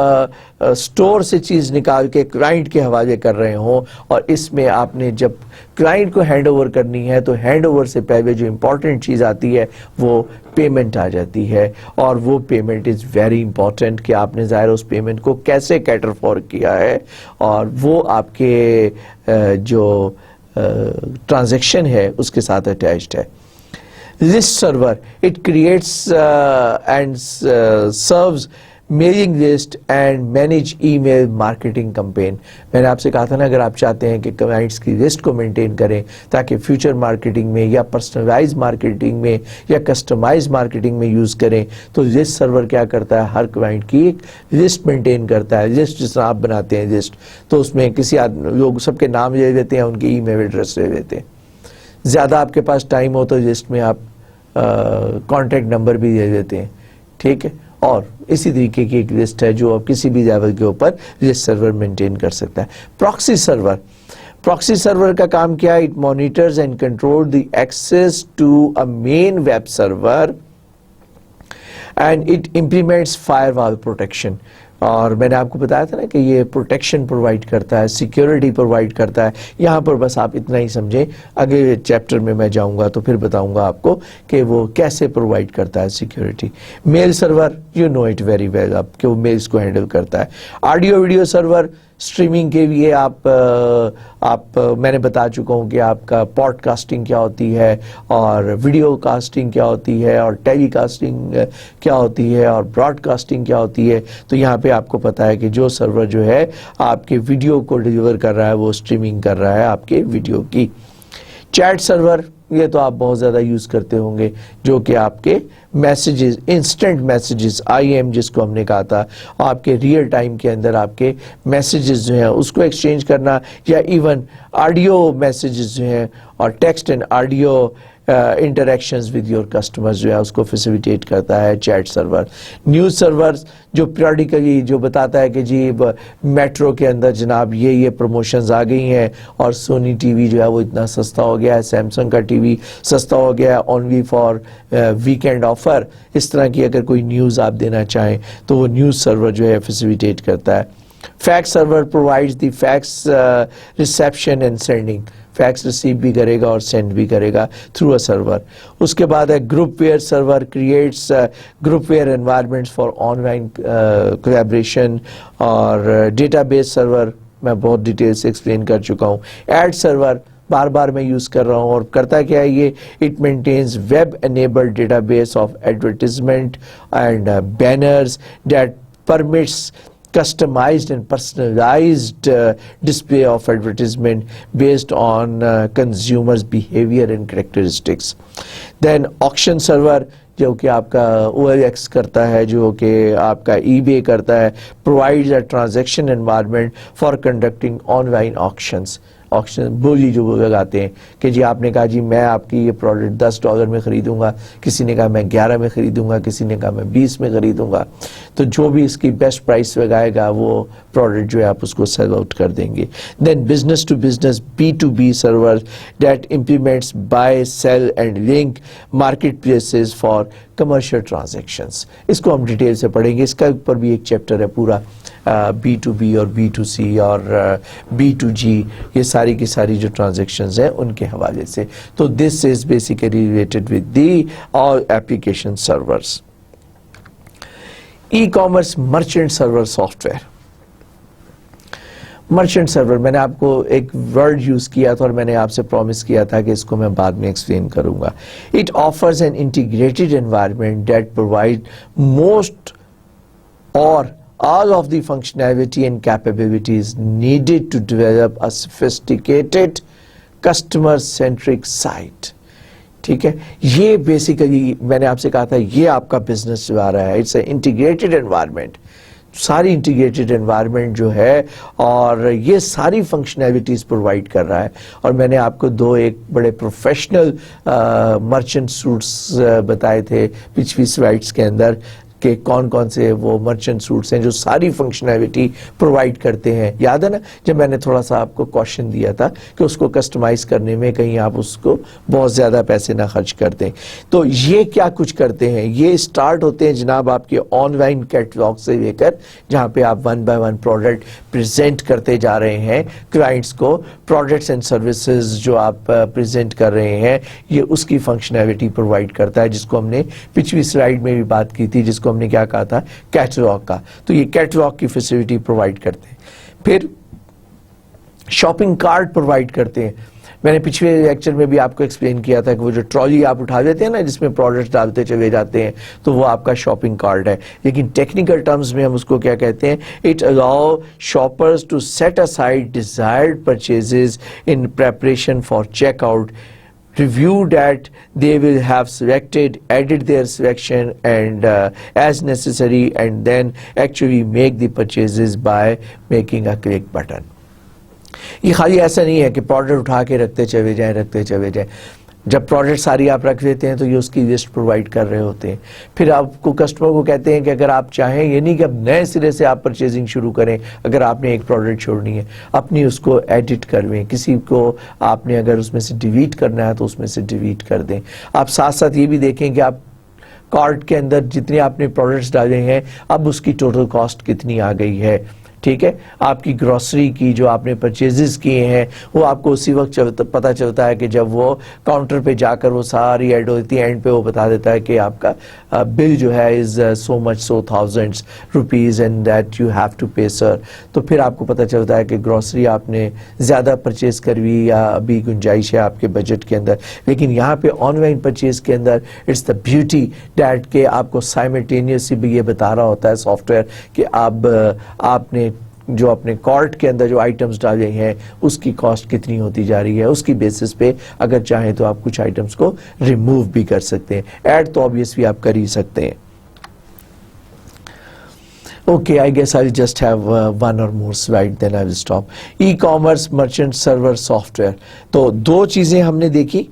स्टोर से चीज़ निकाल के क्लाइंट के हवाले कर रहे हो और इसमें आपने जब क्लाइंट को हैंड ओवर करनी है तो हैंड ओवर से पहले जो इम्पोर्टेंट चीज़ आती है वो पेमेंट आ जाती है। और वो पेमेंट इज़ वेरी इंपॉर्टेंट कि आपने ज़ाहिर उस पेमेंट को कैसे कैटर फॉर किया है, और वो आपके जो ट्रांजैक्शन है उसके साथ अटैच्ड है। List server, it creates and serves mailing list and manage email marketing campaign। मैंने आपसे कहा था ना, अगर आप चाहते हैं कि क्लाइंट्स की लिस्ट को मेंटेन करें ताकि फ्यूचर मार्केटिंग में या पर्सनलाइज मार्केटिंग में या कस्टमाइज मार्केटिंग में यूज़ करें, तो लिस्ट सर्वर क्या करता है, हर क्लाइंट की एक लिस्ट मेंटेन करता है। लिस्ट जिस तरह आप बनाते हैं लिस्ट, तो उसमें किसी लोग सबके नाम ले लेते हैं, उनके ईमेल एड्रेस ले लेते हैं। ज़्यादा आपके पास टाइम हो तो लिस्ट में आप कॉन्टैक्ट नंबर भी दे देते हैं, ठीक है। और इसी तरीके की एक लिस्ट है जो आप किसी भी लेवल के ऊपर लिस्ट सर्वर मेंटेन कर सकता है। प्रॉक्सी सर्वर, प्रॉक्सी सर्वर का काम क्या है, it monitors and control the access to a main web server and it implements firewall protection. और मैंने आपको बताया था ना कि ये प्रोटेक्शन प्रोवाइड करता है, सिक्योरिटी प्रोवाइड करता है। यहाँ पर बस आप इतना ही समझें, अगले चैप्टर में मैं जाऊँगा तो फिर बताऊँगा आपको कि वो कैसे प्रोवाइड करता है security. Mail server, you know it very well, अब कि वो मेल्स को हैंडल करता है। ऑडियो वीडियो सर्वर, स्ट्रीमिंग के लिए मैंने बता चुका हूँ कि आपका पॉडकास्टिंग क्या होती है और वीडियो कास्टिंग क्या होती है और टेलीकास्टिंग क्या होती है और ब्रॉडकास्टिंग क्या होती है। तो यहाँ पे आपको पता है कि जो सर्वर जो है आपके वीडियो को डिलीवर कर रहा है वो स्ट्रीमिंग कर रहा है आपके वीडियो की। चैट सर्वर, ये तो आप बहुत ज़्यादा यूज़ करते होंगे, जो कि आपके मैसेजेस, इंस्टेंट मैसेजेस, IM जिसको हमने कहा था, आपके रियल टाइम के अंदर आपके मैसेजेस जो हैं उसको एक्सचेंज करना, या इवन ऑडियो मैसेजेस जो हैं और text and audio interactions with your customers जो है उसको फैसिलिटेट करता है चैट सर्वर। न्यूज़ सर्वर जो पीरियडिकली जो बताता है कि जी मेट्रो के अंदर जनाब ये प्रमोशंस आ गई हैं और सोनी टीवी जो है वो इतना सस्ता हो गया है, सैमसंग का टीवी सस्ता हो गया है, ओनली फॉर वीकेंड ऑफर। इस तरह की अगर कोई न्यूज़ आप देना चाहें तो वो न्यूज़ सर्वर जो है फैसिलिटेट करता है। Fax server provides the fax reception and sending, fax receive भी करेगा और सेंड भी करेगा थ्रू अ सर्वर। उसके बाद है groupware server, creates groupware environments for online collaboration. और डेटाबेस सर्वर मैं बहुत डिटेल से एक्सप्लेन कर चुका हूँ। एड सर्वर बार बार मैं यूज़ कर रहा हूँ, और करता क्या है ये, it maintains web enabled database of advertisement and banners that permits customized and personalized display of advertisement based on consumers behavior and characteristics. Then auction server जो कि आपका OLX करता है, जो कि आपका eBay करता है, provides a transaction environment for conducting online auctions। Auction बोली जो वो लगाते हैं कि जी आपने कहा जी मैं आपकी ये प्रोडक्ट $10 में खरीदूंगा, किसी ने कहा मैं 11 में खरीदूंगा, किसी ने कहा मैं 20 में खरीदूंगा, तो जो भी इसकी बेस्ट प्राइस लगाएगा वो प्रोडक्ट जो है आप उसको सेल आउट कर देंगे. Then business to business B2B server that implements buy sell and link market places for commercial transactions. इसको हम डिटेल से पढ़ेंगे, इसका ऊपर भी एक चैप्टर है पूरा, B2B और B2C और B2G, ये सारी की सारी जो ट्रांजेक्शन्स हैं उनके हवाले से. तो this is basically related with the all application servers. E commerce merchant server software. Merchant server मैंने आपको एक वर्ड यूज किया था और मैंने आपसे प्रॉमिस किया था कि इसको मैं बाद में एक्सप्लेन करूंगा. It offers an integrated environment that provide most और all of the functionality and capabilities needed to develop a sophisticated customer centric site. ठीक है, ये बेसिकली मैंने आपसे कहा था ये आपका बिजनेस जो आ रहा है, इट्स इंटीग्रेटेड एनवायरनमेंट, सारी इंटीग्रेटेड एनवायरनमेंट जो है और ये सारी फंक्शनैलिटीज प्रोवाइड कर रहा है. और मैंने आपको दो एक बड़े प्रोफेशनल मर्चेंट सूट्स बताए थे पिछली स्लाइड्स के अंदर कि कौन कौन से वो मर्चेंट सूट्स हैं जो सारी फंक्शनैलिटी प्रोवाइड करते हैं. याद है ना जब मैंने थोड़ा सा आपको क्वेश्चन दिया था कि उसको कस्टमाइज करने में कहीं आप उसको बहुत ज़्यादा पैसे ना खर्च कर दें. तो ये क्या कुछ करते हैं, ये स्टार्ट होते हैं जनाब आपके ऑनलाइन कैटलॉग से लेकर जहाँ पे आप 1 बाय 1 प्रोडक्ट प्रेजेंट करते जा रहे हैं क्लाइंट्स को. प्रोडक्ट्स एंड सर्विसेज जो आप प्रेजेंट कर रहे हैं ये उसकी फंक्शनैलिटी प्रोवाइड करता है, जिसको हमने पिछली स्लाइड में भी बात की थी, जिसको हमने क्या कहा था, कैटलॉग का. तो ये कैटलॉग की फैसिलिटी प्रोवाइड करते हैं. फिर शॉपिंग कार्ट प्रोवाइड करते हैं. मैंने पिछले लेक्चर में भी आपको एक्सप्लेन किया था कि वो जो ट्रॉली आप उठा देते हैं ना जिसमें प्रोडक्ट्स डालते चले जाते हैं, तो वो आपका शॉपिंग कार्ट है. लेकिन टेक्निकल टर्म्स में हम उसको क्या कहते हैं, it allow shoppers to set aside desired purchases in preparation for checkout, review that they will have selected, edit their selection and as necessary, and then actually make the purchases by making a click button. ये खाली ऐसा नहीं है कि product उठा के रखते चले जाएं. जब प्रोडक्ट सारी आप रख लेते हैं तो ये उसकी लिस्ट प्रोवाइड कर रहे होते हैं. फिर आपको कस्टमर को कहते हैं कि अगर आप चाहें, ये नहीं कि अब नए सिरे से आप परचेजिंग शुरू करें, अगर आपने एक प्रोडक्ट छोड़नी है अपनी उसको एडिट करवें, किसी को आपने अगर उसमें से डिलीट करना है तो उसमें से डिलीट कर दें. आप साथ साथ ये भी देखें कि आप कार्ट के अंदर जितने आपने प्रोडक्ट्स डाले हैं अब उसकी टोटल कॉस्ट कितनी आ गई है. ठीक है, आपकी ग्रोसरी की जो आपने परचेजेस किए हैं वो आपको उसी वक्त पता चलता है कि जब वो काउंटर पे जाकर वो सारी ऐड होती है, एंड पे वो बता देता है कि आपका बिल जो है is so much, so thousands rupees and that you have to pay sir. तो फिर आपको पता चलता है कि ग्रोसरी आपने ज़्यादा परचेज करवी या अभी गुंजाइश है आपके बजट के अंदर. लेकिन यहाँ पे ऑनलाइन परचेज के अंदर इट्स द ब्यूटी डैट के आपको साइमल्टेनियसली भी ये बता रहा होता है सॉफ्टवेयर कि अब आपने जो अपने कार्ट के अंदर जो आइटम्स डाले हैं उसकी कॉस्ट कितनी होती जा रही है, उसकी बेसिस पे अगर चाहें तो आप कुछ आइटम्स को रिमूव भी कर सकते हैं. ऐड तो ऑब्वियसली आप कर ही सकते हैं. Okay, I guess I'll just have one or more slide, then I will stop. E-commerce merchant server software. तो दो चीजें हमने देखी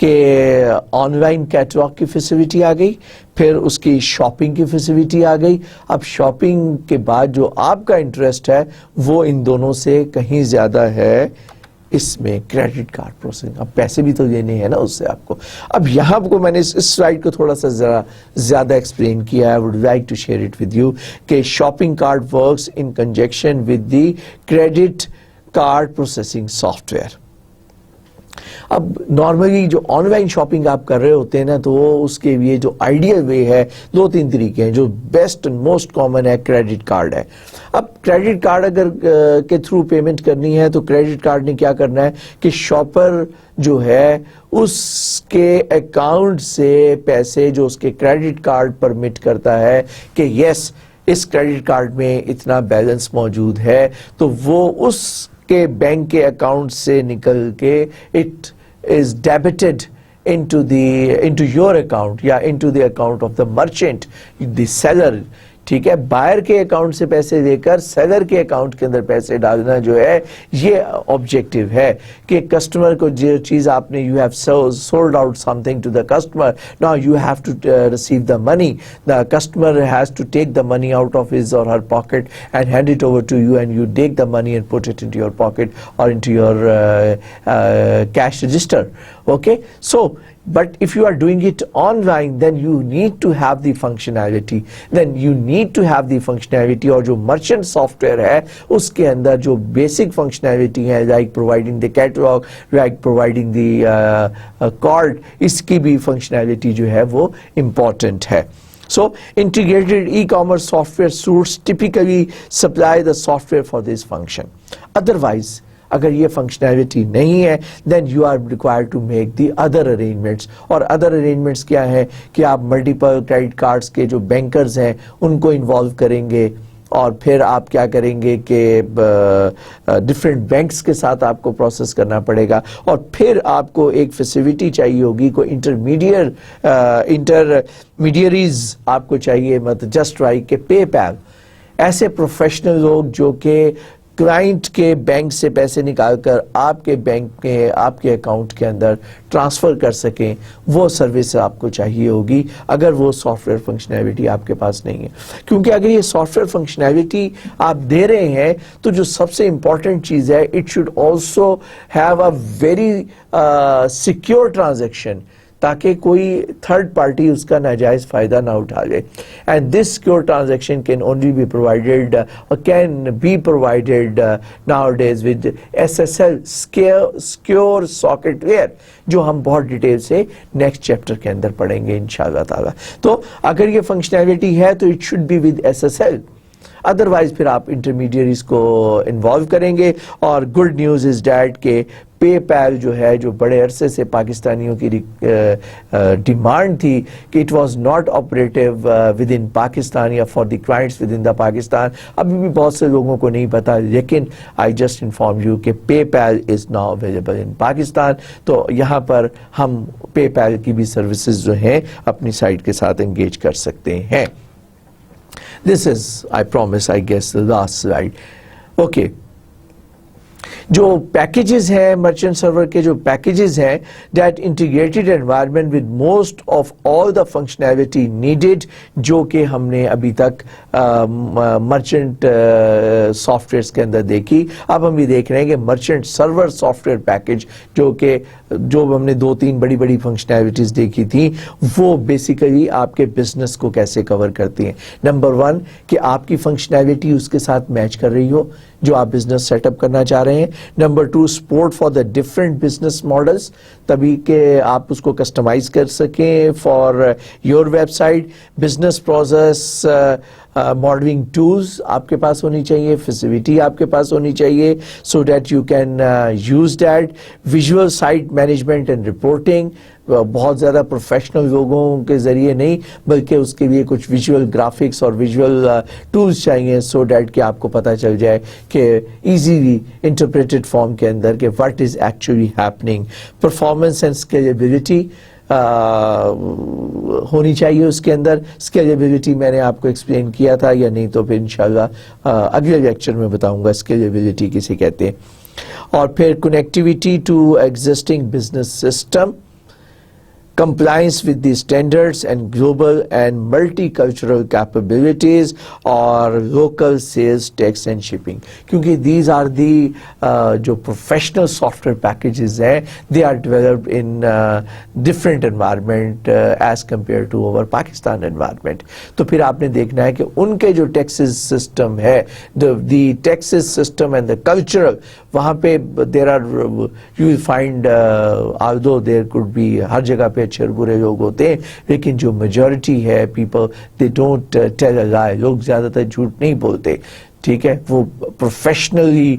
कि ऑनलाइन कैटलॉग की फैसिलिटी आ गई, फिर उसकी शॉपिंग की फैसिलिटी आ गई. अब शॉपिंग के बाद जो आपका इंटरेस्ट है वो इन दोनों से कहीं ज़्यादा है इसमें क्रेडिट कार्ड प्रोसेसिंग. अब पैसे भी तो लेने हैं ना उससे आपको. अब यहाँ को मैंने इस स्लाइड को थोड़ा सा ज़रा ज़्यादा एक्सप्लेन किया. I would like to share it with you कि shopping card works in conjunction with the credit card processing software. अब नॉर्मली जो ऑनलाइन शॉपिंग आप कर रहे होते हैं ना, तो वो उसके लिए जो आइडियल वे है, दो तीन तरीके हैं. जो बेस्ट एंड मोस्ट कॉमन है क्रेडिट कार्ड है. अब क्रेडिट कार्ड अगर के थ्रू पेमेंट करनी है तो क्रेडिट कार्ड ने क्या करना है कि शॉपर जो है उसके अकाउंट से पैसे जो उसके क्रेडिट कार्ड परमिट करता है कि यस इस क्रेडिट कार्ड में इतना बैलेंस मौजूद है, तो वो उस के बैंक के अकाउंट से निकल के it is debited into your account या into the account of the merchant, the seller. ठीक है, बायर के अकाउंट से पैसे लेकर सेलर के अकाउंट के अंदर पैसे डालना जो है ये ऑब्जेक्टिव है कि कस्टमर को जो चीज आपने you have sold out something to the customer, now you have to receive the money, the customer has to take the money out of his or her pocket and hand it over to you, and you take the money and put it into your pocket or into your cash register. Okay, so but if you are doing it online, then you need to have the functionality, اور جو merchant software ہے اس کے اندر جو basic functionality ہے like providing the catalog, like providing the card, اس کی بھی functionality جو ہے وہ important ہے. So integrated e-commerce software suites typically supply the software for this function. Otherwise, اگر یہ فنکشنالٹی نہیں ہے then you are required to make the other arrangements. اور other arrangements کیا ہے کہ آپ ملٹیپل کریڈٹ کارڈز کے جو بینکرز ہیں ان کو انوالو کریں گے, اور پھر آپ کیا کریں گے کہ ڈفرینٹ بینکس کے ساتھ آپ کو پروسیس کرنا پڑے گا, اور پھر آپ کو ایک فیسیلیٹی چاہیے ہوگی, کوئی انٹرمیڈیریز آپ کو چاہیے, مطلب جسٹ لائک کہ پے پیل, ایسے پروفیشنل لوگ جو کہ کلائنٹ کے بینک سے پیسے نکال کر آپ کے بینک میں آپ کے اکاؤنٹ کے اندر ٹرانسفر کر سکیں, وہ سروس آپ کو چاہیے ہوگی اگر وہ سافٹ ویئر فنکشنالٹی آپ کے پاس نہیں ہے. کیونکہ اگر یہ سافٹ ویئر فنکشنالٹی آپ دے رہے ہیں تو جو سب سے امپورٹنٹ چیز ہے, it should also have a very secure transaction, تاکہ کوئی تھرڈ پارٹی اس کا ناجائز فائدہ نہ اٹھا لے. And this secure transaction can only be provided اور can be provided nowadays with SSL secure socket ware, جو ہم بہت ڈیٹیل سے نیکسٹ چیپٹر کے اندر پڑھیں گے انشاءاللہ تعالی. تو اگر یہ فنکشنالٹی ہے تو it should be with SSL, otherwise پھر آپ انٹرمیڈیریز کو انوالو کریں گے. اور گڈ نیوز از دیٹ کہ پے پیل جو ہے, جو بڑے عرصے سے پاکستانیوں کی ڈیمانڈ تھی کہ it was not operative within Pakistan یا for the clients within the Pakistan, ابھی بھی بہت سے لوگوں کو نہیں پتا, لیکن آئی جسٹ انفارم یو کہ PayPal is now available in Pakistan. تو یہاں پر ہم پے پیل کی بھی سروسز جو ہیں اپنی سائٹ کے ساتھ انگیج کر سکتے ہیں. This is, I promise, I guess, the last slide. Okay. جو پیکیجز ہیں مرچنٹ سرور کے, جو پیکیجز ہیں that integrated environment with most of all the functionality needed, جو کہ ہم نے ابھی تک مرچنٹ سافٹ ویئرس کے اندر دیکھی. اب ہم یہ دیکھ رہے ہیں کہ merchant server software package جو ہم نے 2-3 بڑی فنکشنالٹیز دیکھی تھیں, وہ بیسیکلی آپ کے بزنس کو کیسے کور کرتی ہیں. نمبر 1 کہ آپ کی فنکشنالٹی اس کے ساتھ میچ کر رہی ہو جو آپ بزنس سیٹ اپ کرنا چاہ رہے ہیں. Number 2 support for the different business models, تبھی کہ آپ اس کو کسٹمائز کر سکیں for your website. Business process modelling tools آپ کے پاس ہونی چاہیے, فیسیلیٹی آپ کے پاس ہونی چاہیے, so that you can use that. Visual site management and reporting, بہت زیادہ پروفیشنل لوگوں کے ذریعے نہیں بلکہ اس کے لیے کچھ ویژول گرافکس اور ویژول ٹولز چاہیے, سو دیٹ کہ آپ کو پتہ چل جائے کہ ایزیلی انٹرپریٹڈ فارم کے اندر کہ what is actually happening. Performance and scalability ہونی چاہیے اس کے اندر. اسکیلیبلٹی میں نے آپ کو ایکسپلین کیا تھا, یا نہیں تو پھر انشاءاللہ اگلے لیکچر میں بتاؤں گا اسکیلیبلٹی کسے کہتے ہیں. اور پھر connectivity to existing business system, compliance with the standards and global and multicultural capabilities or local sales tax and shipping. کیونکہ these are the جو professional software packages ہیں, they are developed in different environment as compared to our Pakistan environment. تو پھر آپ نے دیکھنا ہے کہ ان کے جو taxes system ہے, the taxes system and the cultural, وہاں پہ there are you will find although there could be ہر جگہ پہ اچھے اور برے لوگ ہوتے ہیں, لیکن جو میجورٹی ہے people they don't tell a lie, لوگ زیادہ تر جھوٹ نہیں بولتے. ٹھیک ہے, وہ پروفیشنلی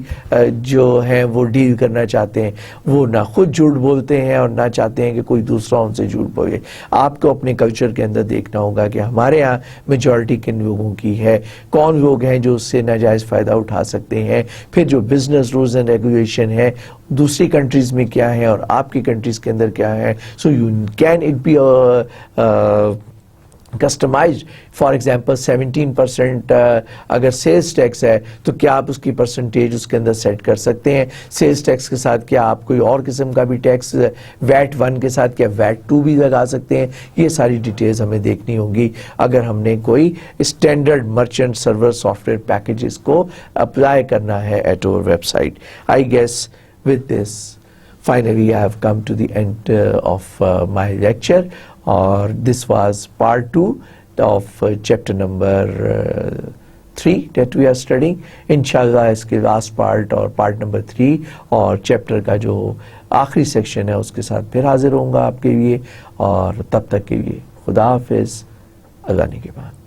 جو ہیں وہ ڈیل کرنا چاہتے ہیں, وہ نہ خود جھوٹ بولتے ہیں اور نہ چاہتے ہیں کہ کوئی دوسرا ان سے جھوٹ بولے. آپ کو اپنے کلچر کے اندر دیکھنا ہوگا کہ ہمارے ہاں میجورٹی کن لوگوں کی ہے, کون لوگ ہیں جو اس سے ناجائز فائدہ اٹھا سکتے ہیں, پھر جو بزنس رولز اینڈ ریگولیشن ہے دوسری کنٹریز میں کیا ہے اور آپ کی کنٹریز کے اندر کیا ہے. So you can it be customized. For example 17% اگر سیلز ٹیکس ہے تو کیا آپ اس کی پرسنٹیج اس کے اندر سیٹ کر سکتے ہیں. سیلز ٹیکس کے ساتھ کیا آپ کوئی اور قسم کا بھی ٹیکس ویٹ 1 کے ساتھ کیا ویٹ 2 بھی لگا سکتے ہیں. یہ ساری ڈیٹیلز ہمیں دیکھنی ہوں گی اگر ہم نے کوئی standard merchant server software packages کو اپلائی کرنا ہے ایٹ اور website. I guess with this finally I have come to the end of my lecture, or this was part 2 of chapter number 3 that we are studying. Inshallah اس کے last part اور part number 3 اور chapter کا جو آخری section ہے اس کے ساتھ پھر حاضر ہوں گا آپ کے لیے, اور تب تک کے لیے خدا حافظ, اللہ نے کے بعد.